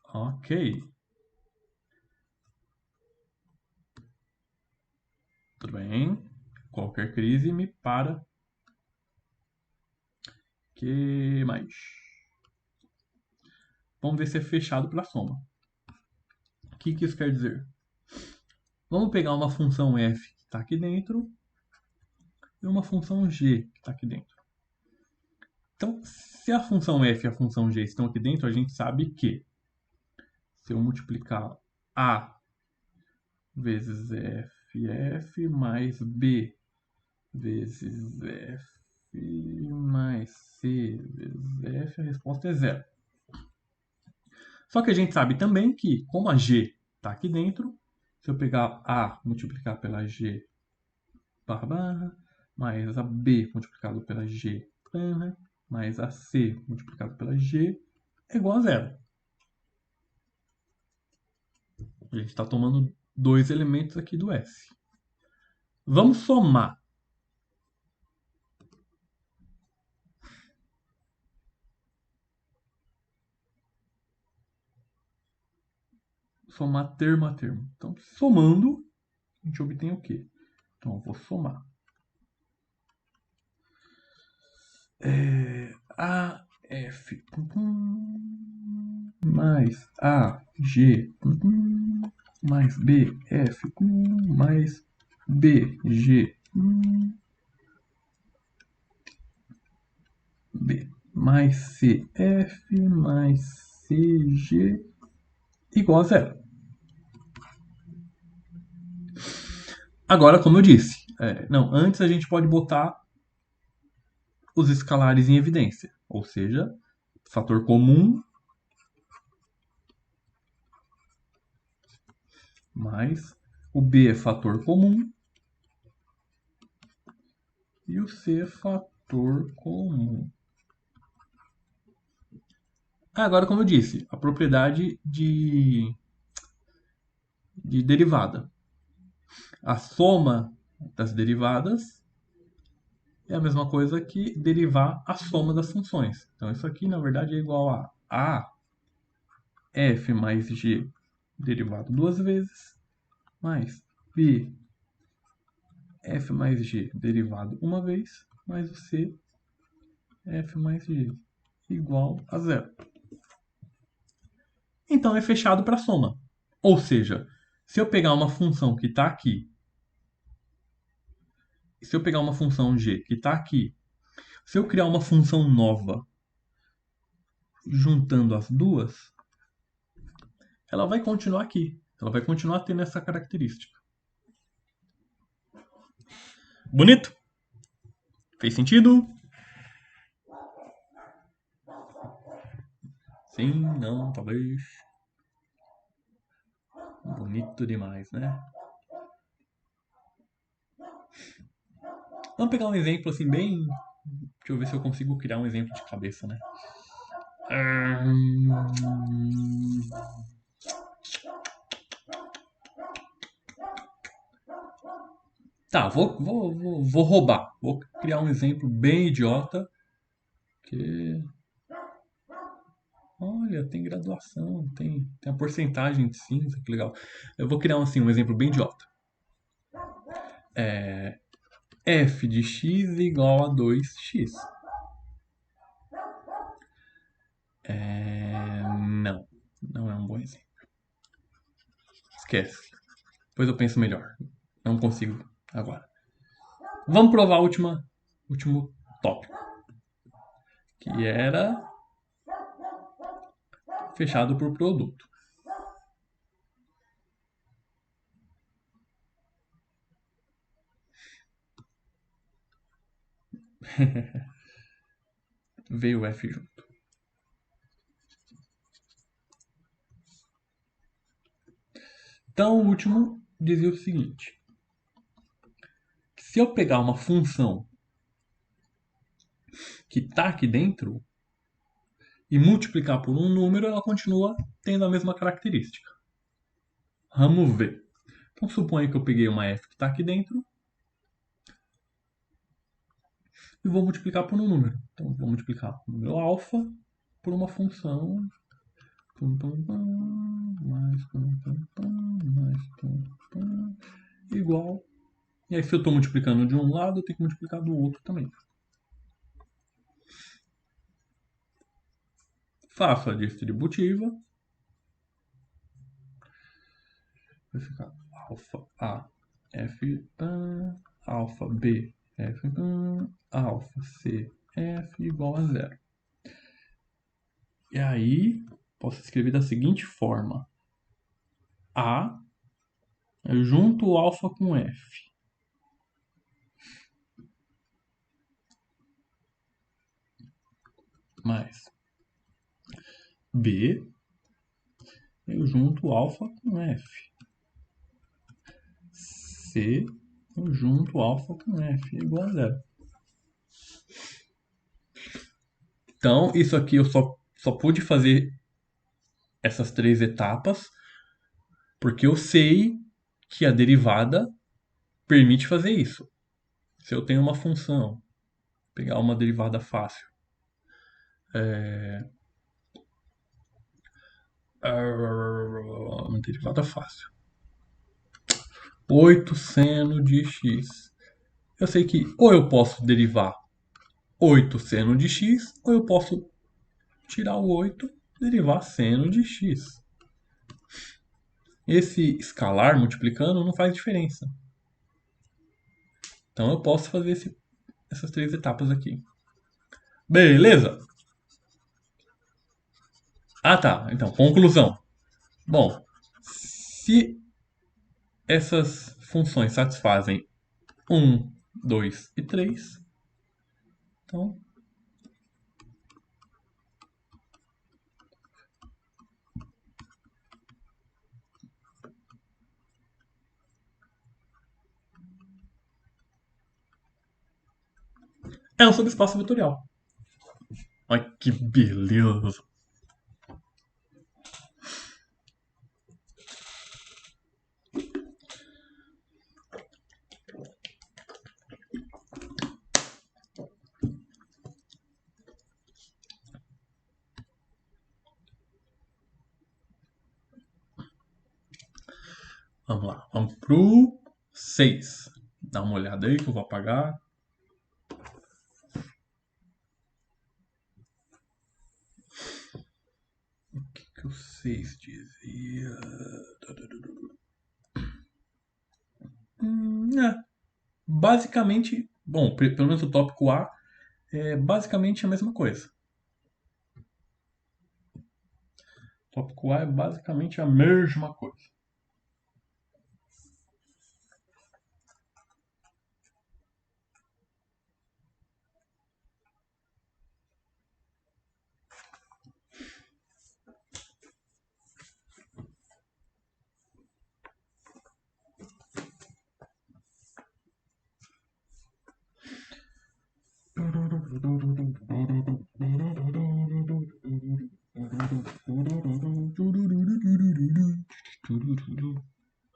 Ok. Tudo bem. Qualquer crise me para. Que mais? Vamos ver se é fechado pela soma. O que isso quer dizer? Vamos pegar uma função f que está aqui dentro e uma função g que está aqui dentro. Então, se a função f e a função g estão aqui dentro, a gente sabe que se eu multiplicar a vezes f mais b vezes f mais c vezes f, a resposta é zero. Só que a gente sabe também que, como a g está aqui dentro, se eu pegar a multiplicado pela g barra barra, mais a b multiplicado pela g barra, mais a c multiplicado pela g, é igual a zero. A gente está tomando dois elementos aqui do S. Vamos somar. Somar termo a termo. Então, somando, a gente obtém o quê? Então, eu vou somar. AF mais AG mais BF mais BG B mais CF mais CG igual a zero. Agora, como eu disse, antes a gente pode botar os escalares em evidência, ou seja, fator comum mais O B é fator comum. E o C é fator comum. Agora, como eu disse, a propriedade de derivada. A soma das derivadas é a mesma coisa que derivar a soma das funções. Então, isso aqui, na verdade, é igual a f mais g derivado duas vezes, mais b f mais g derivado uma vez, mais o c f mais g igual a zero. Então, é fechado para a soma. Ou seja, se eu pegar uma função que está aqui, se eu pegar uma função g que está aqui, se eu criar uma função nova juntando as duas, ela vai continuar aqui. Ela vai continuar tendo essa característica. Bonito? Fez sentido? Sim, não, talvez. Bonito demais, né? Vamos pegar um exemplo assim bem... Deixa eu ver se eu consigo criar um exemplo de cabeça, né? Tá, vou roubar. Vou criar um exemplo bem idiota. Que... Olha, tem graduação, tem a porcentagem de cinza, que legal. Eu vou criar assim, um exemplo bem idiota. F de x igual a 2x. Não é um bom exemplo. Esquece. Depois eu penso melhor. Não consigo agora. Vamos provar o último tópico. Que era fechado por produto. Veio o F junto. Então, o último dizia o seguinte. Se eu pegar uma função que está aqui dentro e multiplicar por um número, ela continua tendo a mesma característica. Vamos ver. Então, suponha que eu peguei uma f que está aqui dentro e vou multiplicar por um número. Então, vou multiplicar o número alfa por uma função igual. E aí, se eu estou multiplicando de um lado, eu tenho que multiplicar do outro também. Faço a distributiva. Vai ficar alfa A, F, alfa B, F, alfa C, F igual a zero. E aí, posso escrever da seguinte forma. A, eu junto o alfa com F. Mais B, eu junto o alfa com F. C, eu junto o alfa com F igual a zero. Então, isso aqui eu só pude fazer essas três etapas porque eu sei que a derivada permite fazer isso. Se eu tenho uma função, pegar uma derivada fácil, uma derivada fácil, 8 seno de x. Eu sei que ou eu posso derivar 8 seno de x, ou eu posso tirar o 8 e derivar seno de x. Esse escalar multiplicando não faz diferença. Então eu posso fazer essas três etapas aqui. Beleza? Ah, tá. Então, conclusão. Bom, se essas funções satisfazem 1, 2 e 3, então É um subespaço vetorial. Olha que beleza. Vamos lá, vamos pro 6. Dá uma olhada aí que eu vou apagar. O que o 6 dizia? É, basicamente, bom, pelo menos o tópico A é basicamente a mesma coisa. O tópico A é basicamente a mesma coisa.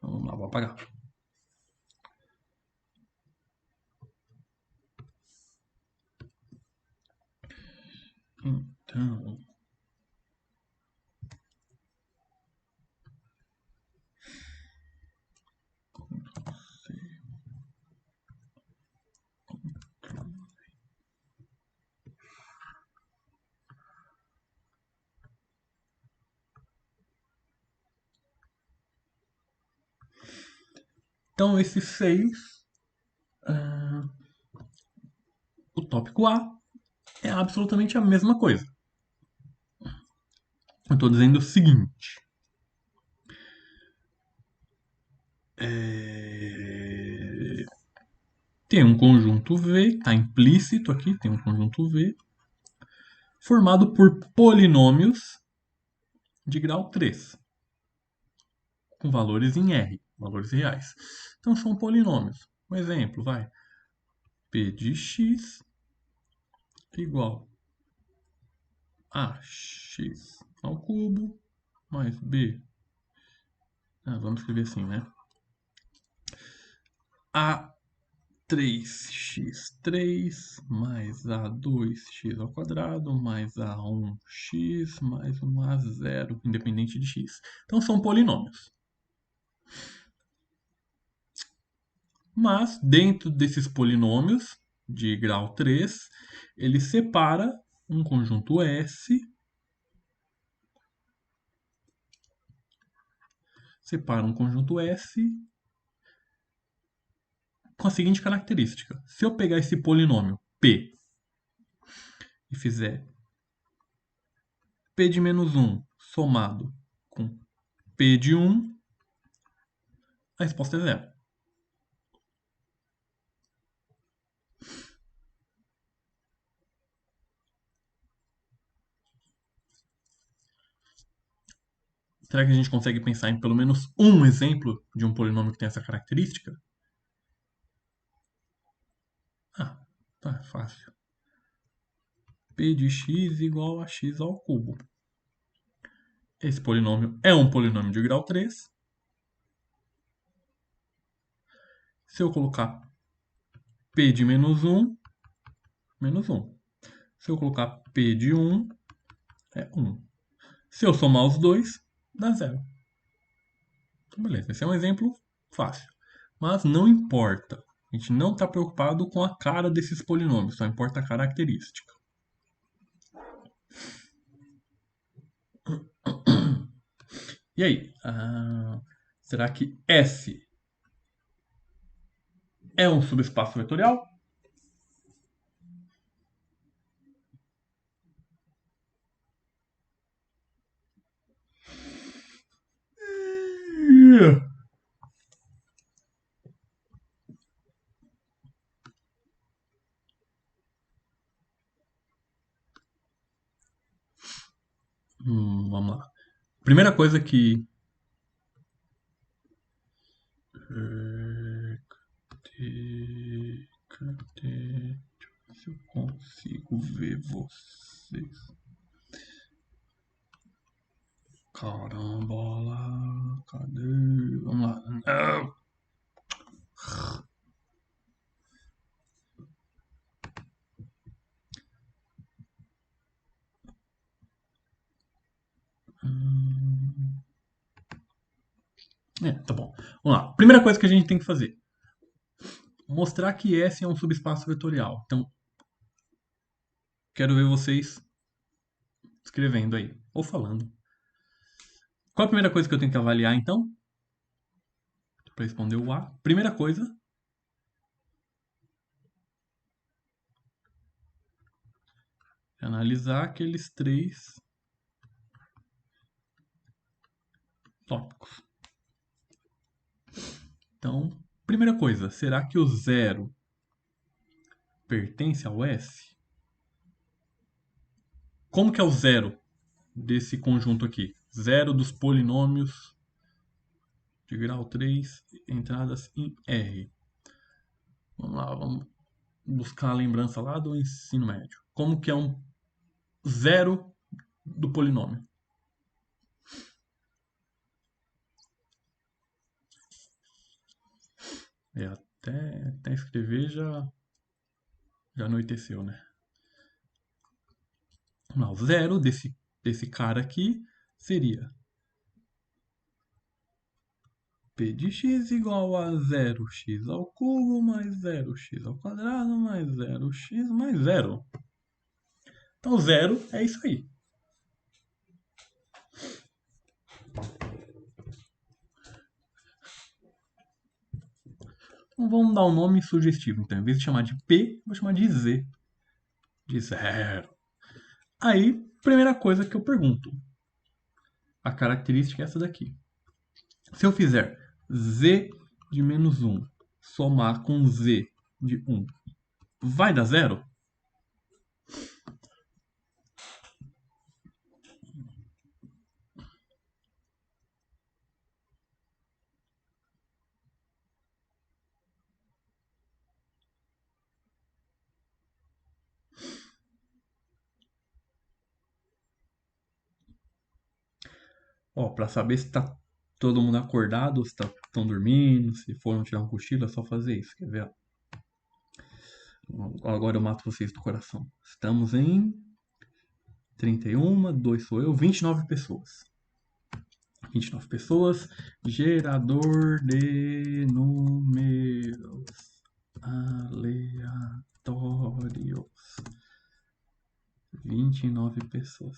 Vamos lá, vou apagar. Então. Então, esse 6, o tópico A, é absolutamente a mesma coisa. Eu estou dizendo o seguinte. Tem um conjunto V, está implícito aqui, tem um conjunto V, formado por polinômios de grau 3, com valores em R, valores reais. Então são polinômios. Um exemplo, vai. P de x igual a x ao cubo mais b. Vamos escrever assim, né? A 3x3 mais A2x ao quadrado mais A1x mais um A0 independente de x. Então são polinômios. Mas dentro desses polinômios de grau 3, ele separa um conjunto S, com a seguinte característica. Se eu pegar esse polinômio P e fizer P de menos 1 somado com P de 1, a resposta é zero. Será que a gente consegue pensar em pelo menos um exemplo de um polinômio que tem essa característica? Tá fácil. P de x igual a x ao cubo. Esse polinômio é um polinômio de grau 3. Se eu colocar P de menos 1, menos 1. Se eu colocar P de 1, é 1. Se eu somar os dois, dá 0. Então, beleza. Esse é um exemplo fácil. Mas não importa. A gente não está preocupado com a cara desses polinômios, só importa a característica. E aí? Será que S é um subespaço vetorial? Vamos lá. Primeira coisa que. Cadê? se eu consigo ver vocês. Carambola, cadê? Vamos lá. Não. Tá bom. Vamos lá. Primeira coisa que a gente tem que fazer. Mostrar que S é um subespaço vetorial. Então, quero ver vocês escrevendo aí, ou falando. Qual a primeira coisa que eu tenho que avaliar, então? Para responder o A. Primeira coisa. É analisar aqueles 3 tópicos. Então, primeira coisa, será que o 0 pertence ao S? Como que é o 0 desse conjunto aqui? 0 dos polinômios de grau 3, entradas em R. Vamos lá, vamos buscar a lembrança lá do ensino médio. Como que é um 0 do polinômio? Até escrever já anoiteceu, né? Não, o 0 desse cara aqui seria P de x igual a 0x ao cubo mais 0x ao quadrado mais 0x mais 0. Então 0 é isso aí. Então vamos dar um nome sugestivo. Então, em vez de chamar de P, vou chamar de Z. De 0. Aí, primeira coisa que eu pergunto. A característica é essa daqui. Se eu fizer Z de menos 1 somar com Z de 1, vai dar 0? Ó, para saber se tá todo mundo acordado, se estão dormindo, se foram tirar um cochilo, é só fazer isso, quer ver? Agora eu mato vocês do coração. Estamos em 31, 2 sou eu, 29 pessoas. 29 pessoas, gerador de números aleatórios. 29 pessoas.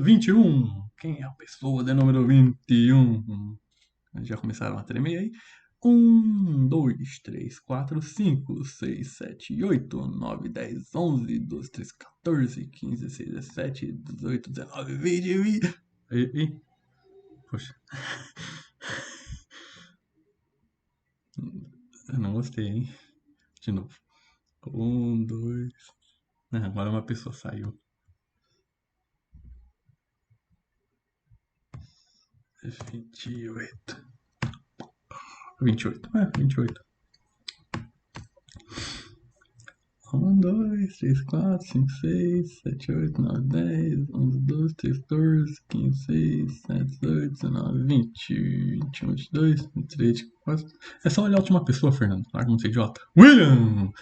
21. Quem é a pessoa de número 21? Já começaram a tremer aí. 1, 2, 3, 4, 5, 6, 7, 8, 9, 10, 11, 12, 13, 14, 15, 16, 17, 18, 19, 20, 20. Ei. Poxa. Eu não gostei, hein? De novo. 1, 2. Agora uma pessoa saiu. 28. 28. 28. 1, 2, 3, 4, 5, 6, 7, 8, 9, 10, 11, 12, 13, 14, 15, 16, 17, 18, 19, 20, 21, 22, 23, 24. É só olhar a última pessoa, Fernando. Larga um idiota. William!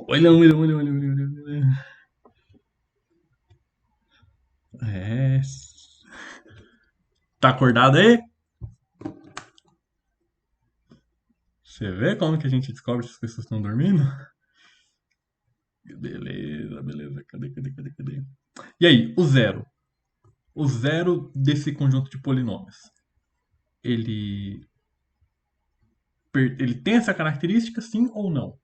William. É. Tá acordado aí? Você vê como que a gente descobre se as pessoas estão dormindo? Beleza. Cadê? E aí, o 0? O 0 desse conjunto de polinômios. Ele tem essa característica, sim ou não?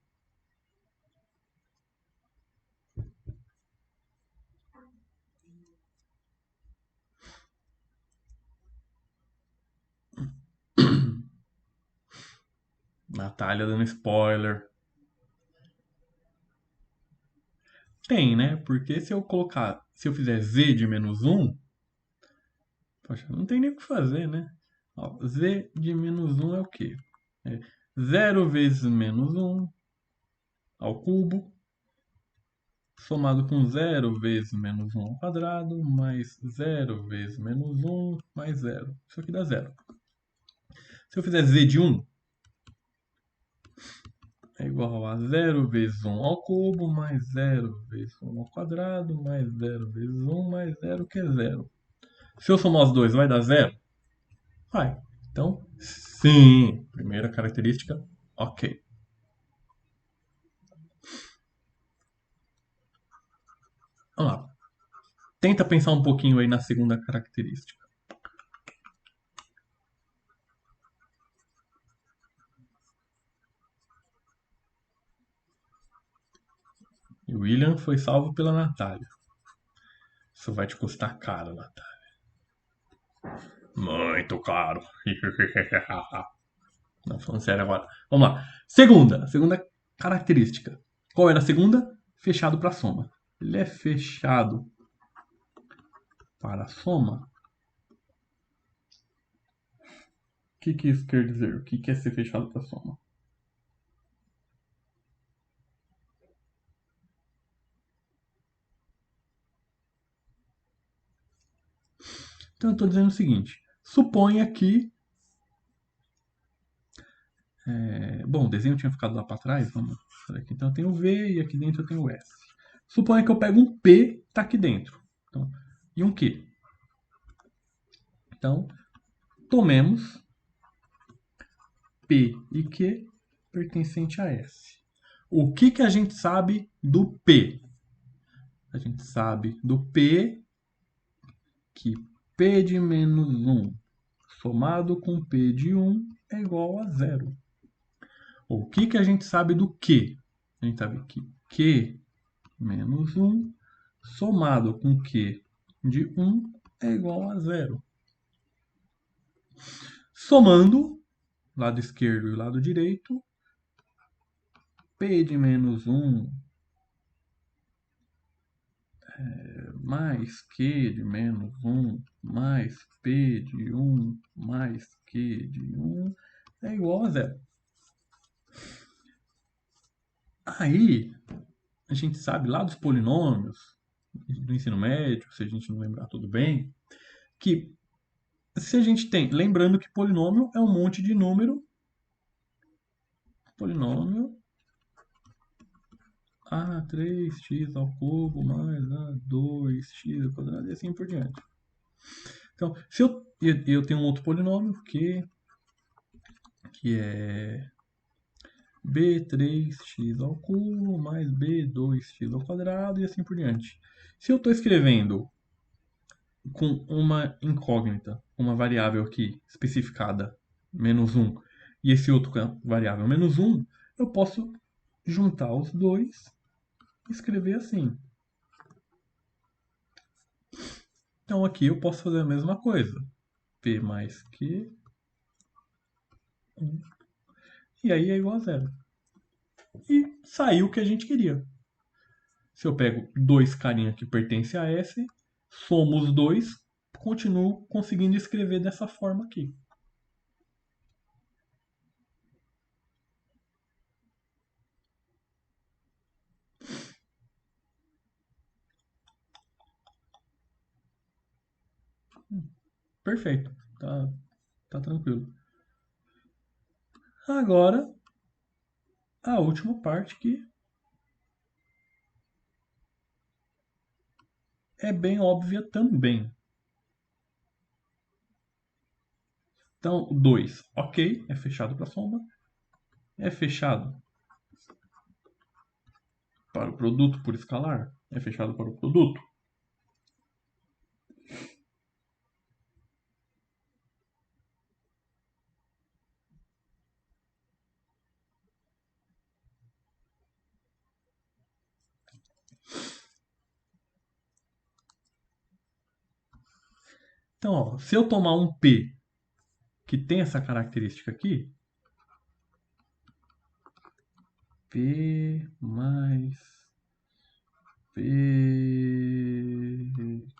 Natália dando spoiler. Tem, né? Porque se eu fizer z de menos 1, poxa, não tem nem o que fazer, né? Ó, z de menos 1 é o quê? 0 vezes menos 1 ao cubo, somado com 0 vezes menos 1 ao quadrado, mais 0 vezes menos 1, mais 0. Isso aqui dá 0. Se eu fizer z de 1, é igual a 0 vezes 1 ao cubo, mais 0 vezes 1 ao quadrado, mais 0 vezes 1, mais 0, que é 0. Se eu somar os dois, vai dar 0? Vai. Então, sim. Primeira característica, ok. Vamos lá. Tenta pensar um pouquinho aí na segunda característica. E o William foi salvo pela Natália. Isso vai te custar caro, Natália. Muito caro. Não, falando sério agora. Vamos lá. Segunda característica. Qual era a segunda? Fechado para soma. Ele é fechado para soma. O que isso quer dizer? O que é ser fechado para soma? Então eu estou dizendo o seguinte. Suponha que... bom, o desenho tinha ficado lá para trás. Vamos fazer aqui. Então eu tenho o V e aqui dentro eu tenho o S. Suponha que eu pego um P, está aqui dentro. Então, e um Q. Então, tomemos P e Q pertencente a S. O que a gente sabe do P? A gente sabe do P que P de menos 1 somado com P de 1 é igual a 0. O que a gente sabe do Q? A gente sabe que Q menos 1 somado com Q de 1 é igual a 0. Somando, lado esquerdo e lado direito, P de menos 1 mais Q de menos 1 mais P de 1 mais Q de 1 é igual a 0. Aí, a gente sabe lá dos polinômios do ensino médio, se a gente não lembrar tudo bem, que se a gente tem, lembrando que polinômio é um monte de número, polinômio A3x ao cubo mais A2x ao quadrado e assim por diante. Então, se eu tenho um outro polinômio que é b3x ao cubo mais b2x ao quadrado e assim por diante. Se eu estou escrevendo com uma incógnita, uma variável aqui especificada, menos 1, e esse outro variável menos 1, eu posso juntar os dois e escrever assim. Então aqui eu posso fazer a mesma coisa. P mais Q, 1. E aí é igual a 0. E saiu o que a gente queria. Se eu pego dois carinha que pertencem a S, somo os dois, continuo conseguindo escrever dessa forma aqui. Perfeito. Tá tranquilo. Agora, a última parte que é bem óbvia também. Então, 2, ok, é fechado para a soma. É fechado para o produto por escalar? É fechado para o produto? Então, ó, se eu tomar um P que tem essa característica aqui, P mais P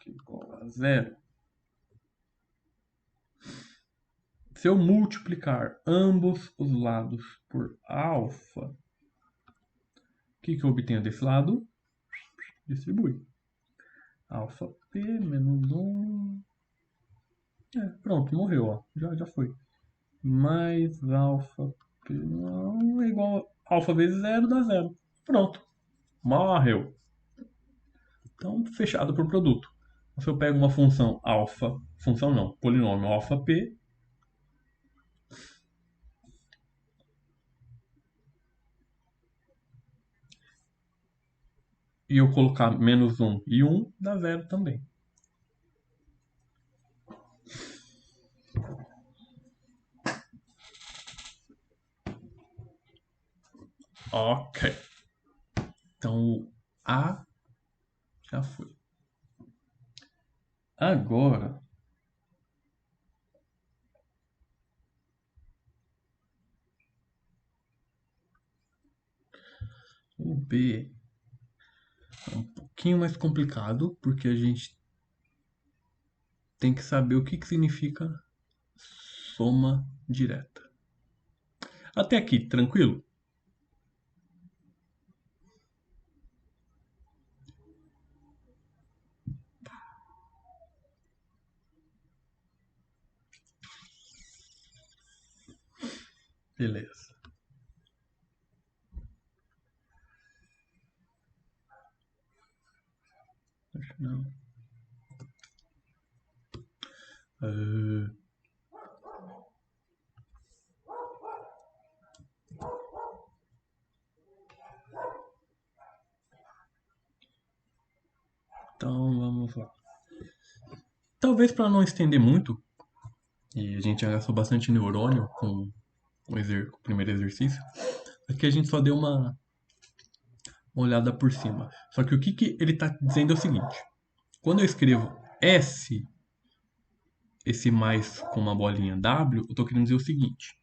que igual a 0. se eu multiplicar ambos os lados por alfa, o que eu obtenho desse lado? Distribui. Alfa P menos 1. Pronto, morreu, ó. Já foi. Mais alfa P não é igual a alfa vezes 0 dá 0. Pronto. Morreu. Então, fechado por produto. Se eu pego uma função alfa, função não, polinômio alfa P, e eu colocar menos 1 e 1, dá 0 também. Ok. Então, o A já foi. Agora, o B é um pouquinho mais complicado, porque a gente tem que saber o que significa soma direta. Até aqui, tranquilo? Beleza. Acho que não. Então, vamos lá. Talvez para não estender muito, e a gente já gastou bastante neurônio com o primeiro exercício, aqui a gente só deu uma olhada por cima. Só que o que ele está dizendo é o seguinte: quando eu escrevo S, esse mais com uma bolinha W, eu estou querendo dizer o seguinte.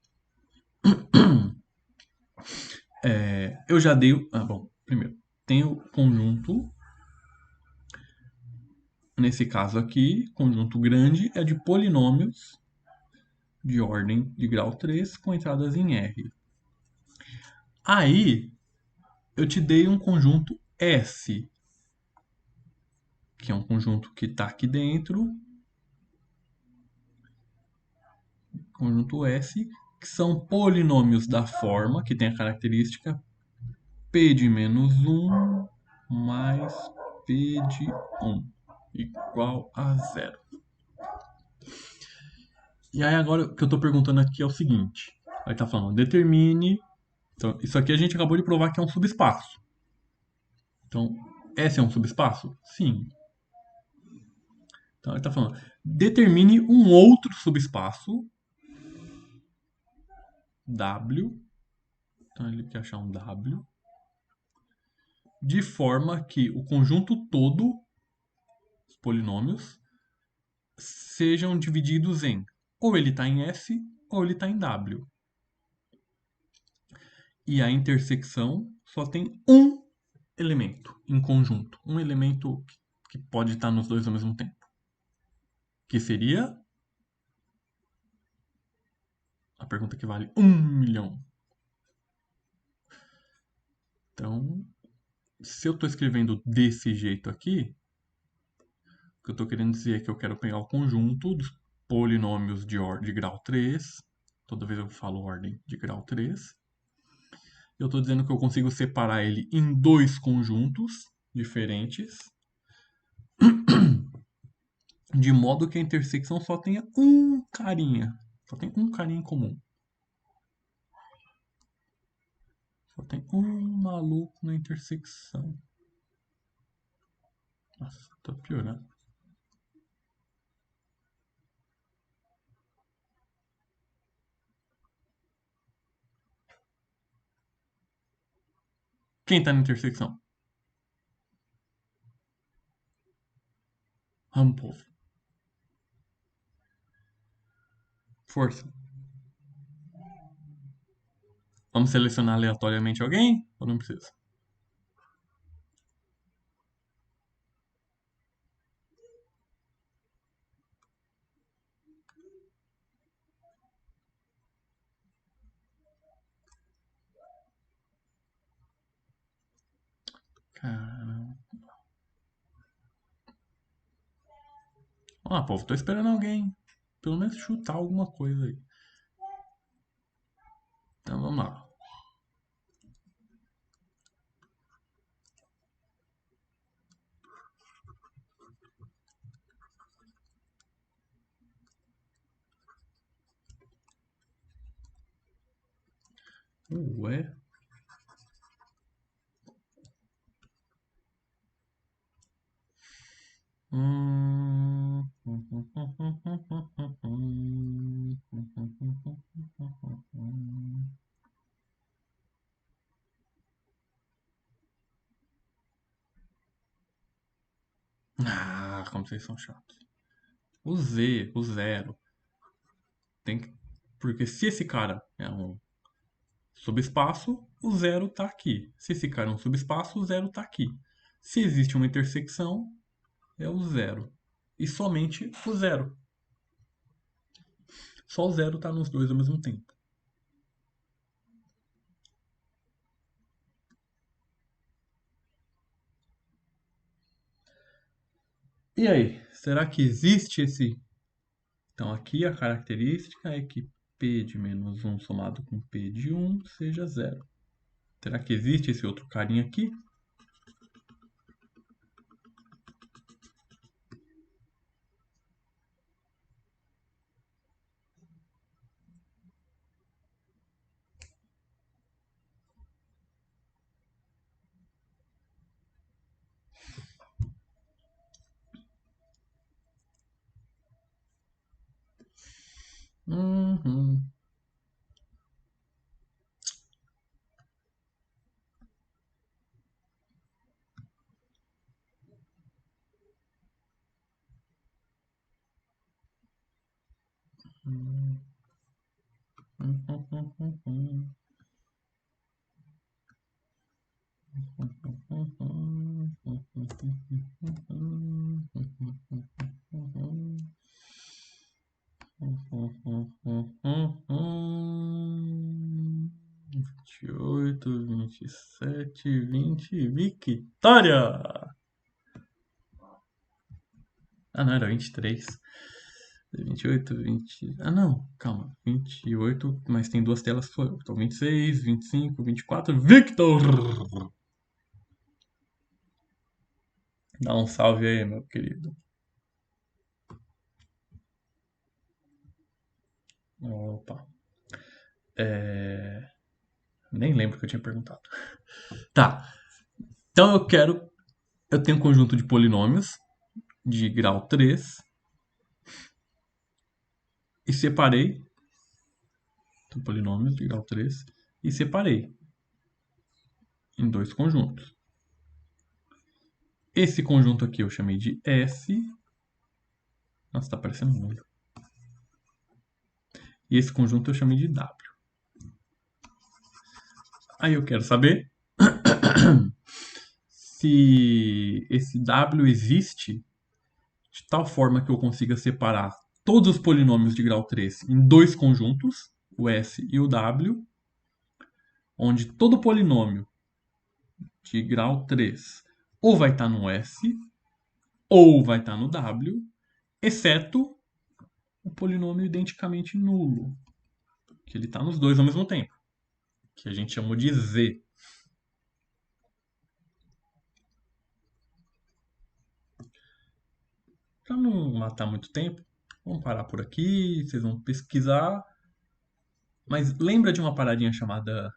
Eu já dei. Bom, primeiro, tem o conjunto. Nesse caso aqui, conjunto grande é de polinômios de ordem de grau 3 com entradas em R. Aí, eu te dei um conjunto S, que é um conjunto que está aqui dentro. Conjunto S, que são polinômios da forma, que tem a característica P de menos 1 mais P de 1 igual a 0. E aí agora o que eu estou perguntando aqui é o seguinte. Aí está falando, determine... Então, isso aqui a gente acabou de provar que é um subespaço. Então, S é um subespaço? Sim. Então, ele está falando, determine um outro subespaço W. Então, ele quer achar um W. De forma que o conjunto todo, os polinômios, sejam divididos em ou ele está em S ou ele está em W. E a intersecção só tem um elemento em conjunto. Um elemento que pode estar nos dois ao mesmo tempo. Que seria a pergunta que vale 1.000.000. Então, se eu estou escrevendo desse jeito aqui, o que eu estou querendo dizer é que eu quero pegar o conjunto dos polinômios de grau 3. Toda vez eu falo ordem de grau 3. Eu estou dizendo que eu consigo separar ele em dois conjuntos diferentes, de modo que a intersecção só tenha um carinha. Só tem um carinha em comum. Só tem um maluco na intersecção. Nossa, tá piorando. Quem tá na intersecção? Vamos, povo. Força. Vamos selecionar aleatoriamente alguém? Ou não precisa? Caramba. Ah, povo, tô esperando alguém. Pelo menos chutar alguma coisa aí. Então vamos lá. Ué. Ah, como vocês são chatos. O Z, o zero. Tem que... Porque se esse cara é um subespaço, o zero tá aqui. Se esse cara é um subespaço, o zero tá aqui. Se existe uma intersecção, é o zero. E somente o zero. Só o zero tá nos dois ao mesmo tempo. E aí, será que existe esse... Então aqui a característica é que P de menos 1 somado com P de 1 seja zero. Será que existe esse outro carinha aqui? Uhum. Vinte e oito, 27, 20, Victória! Ah, não, era 23. 28, 20. Ah, não, calma. 28, mas tem duas telas que sou eu. Então 26, 25, 24. Victor! Dá um salve aí, meu querido. Opa. Nem lembro o que eu tinha perguntado. Tá. Então eu quero. Eu tenho um conjunto de polinômios de grau 3 e separei. Então, polinômios de grau 3 e separei em dois conjuntos. Esse conjunto aqui eu chamei de S. Nossa, tá parecendo um olho. E esse conjunto eu chamei de W. Aí eu quero saber se esse W existe de tal forma que eu consiga separar todos os polinômios de grau 3 em dois conjuntos, o S e o W, onde todo polinômio de grau 3 ou vai estar no S ou vai estar no W, exceto o polinômio identicamente nulo, que ele está nos dois ao mesmo tempo, que a gente chamou de Z. Para não matar muito tempo, vamos parar por aqui, vocês vão pesquisar. Mas lembra de uma paradinha chamada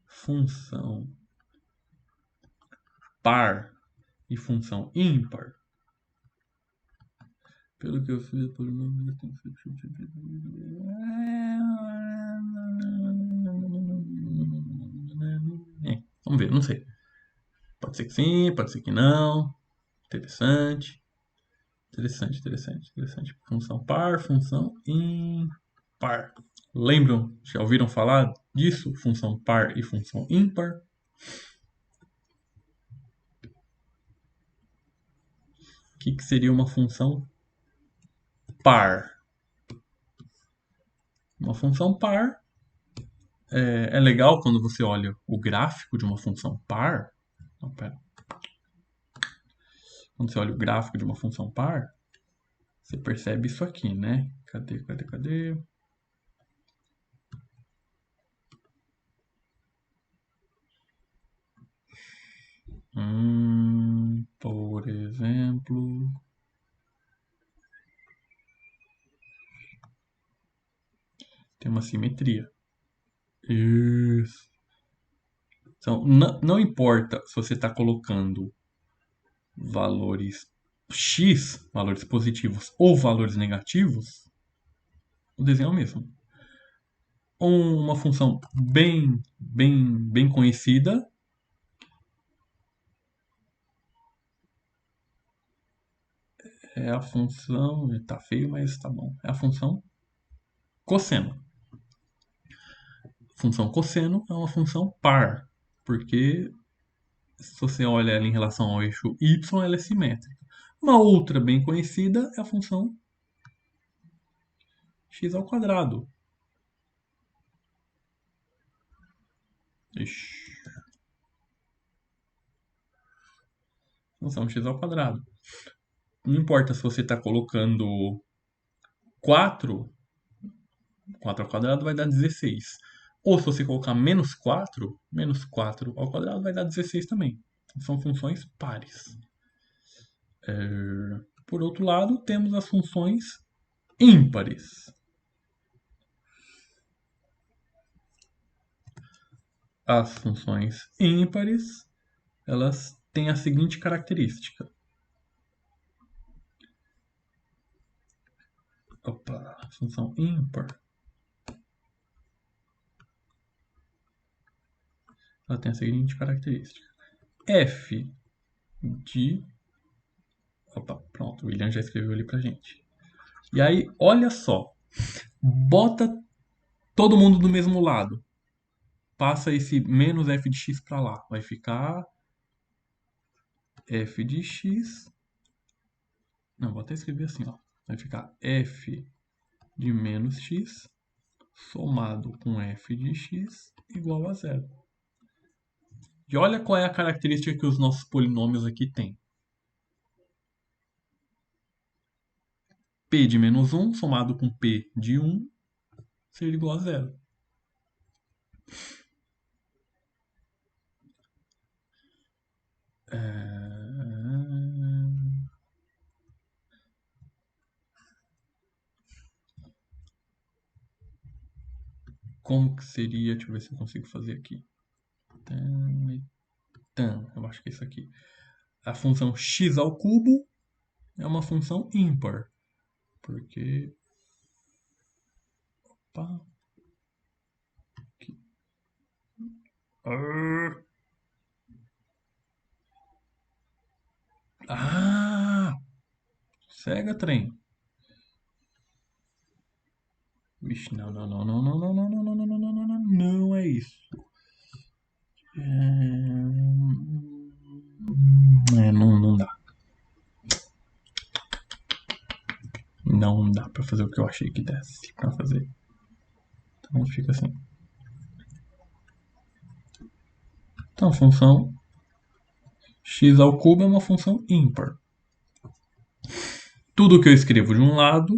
função par e função ímpar? Pelo que eu fiz, vamos ver, não sei. Pode ser que sim, pode ser que não. Interessante. Interessante. Função par, função ímpar. Lembram? Já ouviram falar disso? Função par e função ímpar? O que seria uma função par? Uma função par é legal quando você olha o gráfico de uma função par, Não, pera. Quando você olha o gráfico de uma função par, você percebe isso aqui, né? Cadê? Por exemplo... Tem uma simetria. Isso. Então, não importa se você está colocando valores x, valores positivos ou valores negativos, o desenho é o mesmo. Uma função bem conhecida é a função, tá feio, mas tá bom. É a função cosseno. Função cosseno é uma função par, porque se você olha ela em relação ao eixo y, ela é simétrica. Uma outra bem conhecida é a função x ao quadrado. Ixi. Função x ao quadrado. Não importa se você está colocando 4 ao quadrado vai dar 16. Ou se você colocar menos 4 ao quadrado vai dar 16 também. São funções pares. Por outro lado, temos as funções ímpares. As funções ímpares, elas têm a seguinte característica. Função ímpar. Ela tem a seguinte característica. F de... pronto, o William já escreveu ali pra gente. E aí, olha só. Bota todo mundo do mesmo lado. Passa esse menos f de x para lá. Vai ficar f de x. Não, vou até escrever assim, ó. Vai ficar f de menos x somado com f de x igual a zero. E olha qual é a característica que os nossos polinômios aqui têm. P de menos 1 somado com P de 1 ser igual a zero. Como que seria? Deixa eu ver se eu consigo fazer aqui. Eu acho que é isso aqui. A função x ao cubo é uma função ímpar. Porque... Opa. Aqui. Cega, trem. Vixe, não é isso. Não dá. Não dá pra fazer o que eu achei que desse pra fazer. Então fica assim. Então a função x ao cubo é uma função ímpar. Tudo que eu escrevo de um lado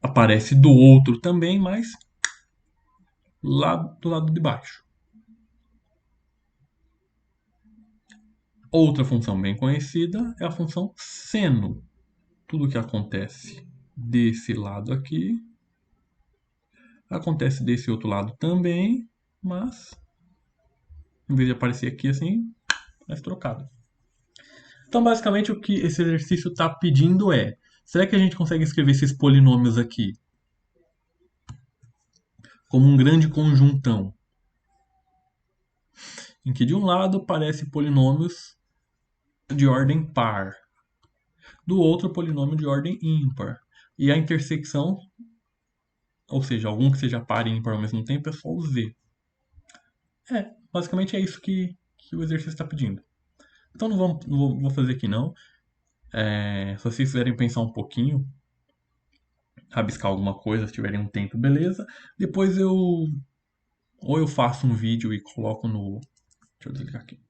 aparece do outro também, mas lá do lado de baixo. Outra função bem conhecida é a função seno. Tudo que acontece desse lado aqui acontece desse outro lado também, mas em vez de aparecer aqui assim, parece trocado. Então, basicamente, o que esse exercício está pedindo é: será que a gente consegue escrever esses polinômios aqui como um grande conjuntão, em que de um lado aparecem polinômios de ordem par, do outro polinômio de ordem ímpar, e a intersecção, ou seja, algum que seja par e ímpar ao mesmo tempo, é só o z. Basicamente é isso que o exercício está pedindo. Então não vou fazer aqui não. Se vocês quiserem pensar um pouquinho, rabiscar alguma coisa, se tiverem um tempo, beleza. Depois ou eu faço um vídeo e coloco no... Deixa eu desligar aqui.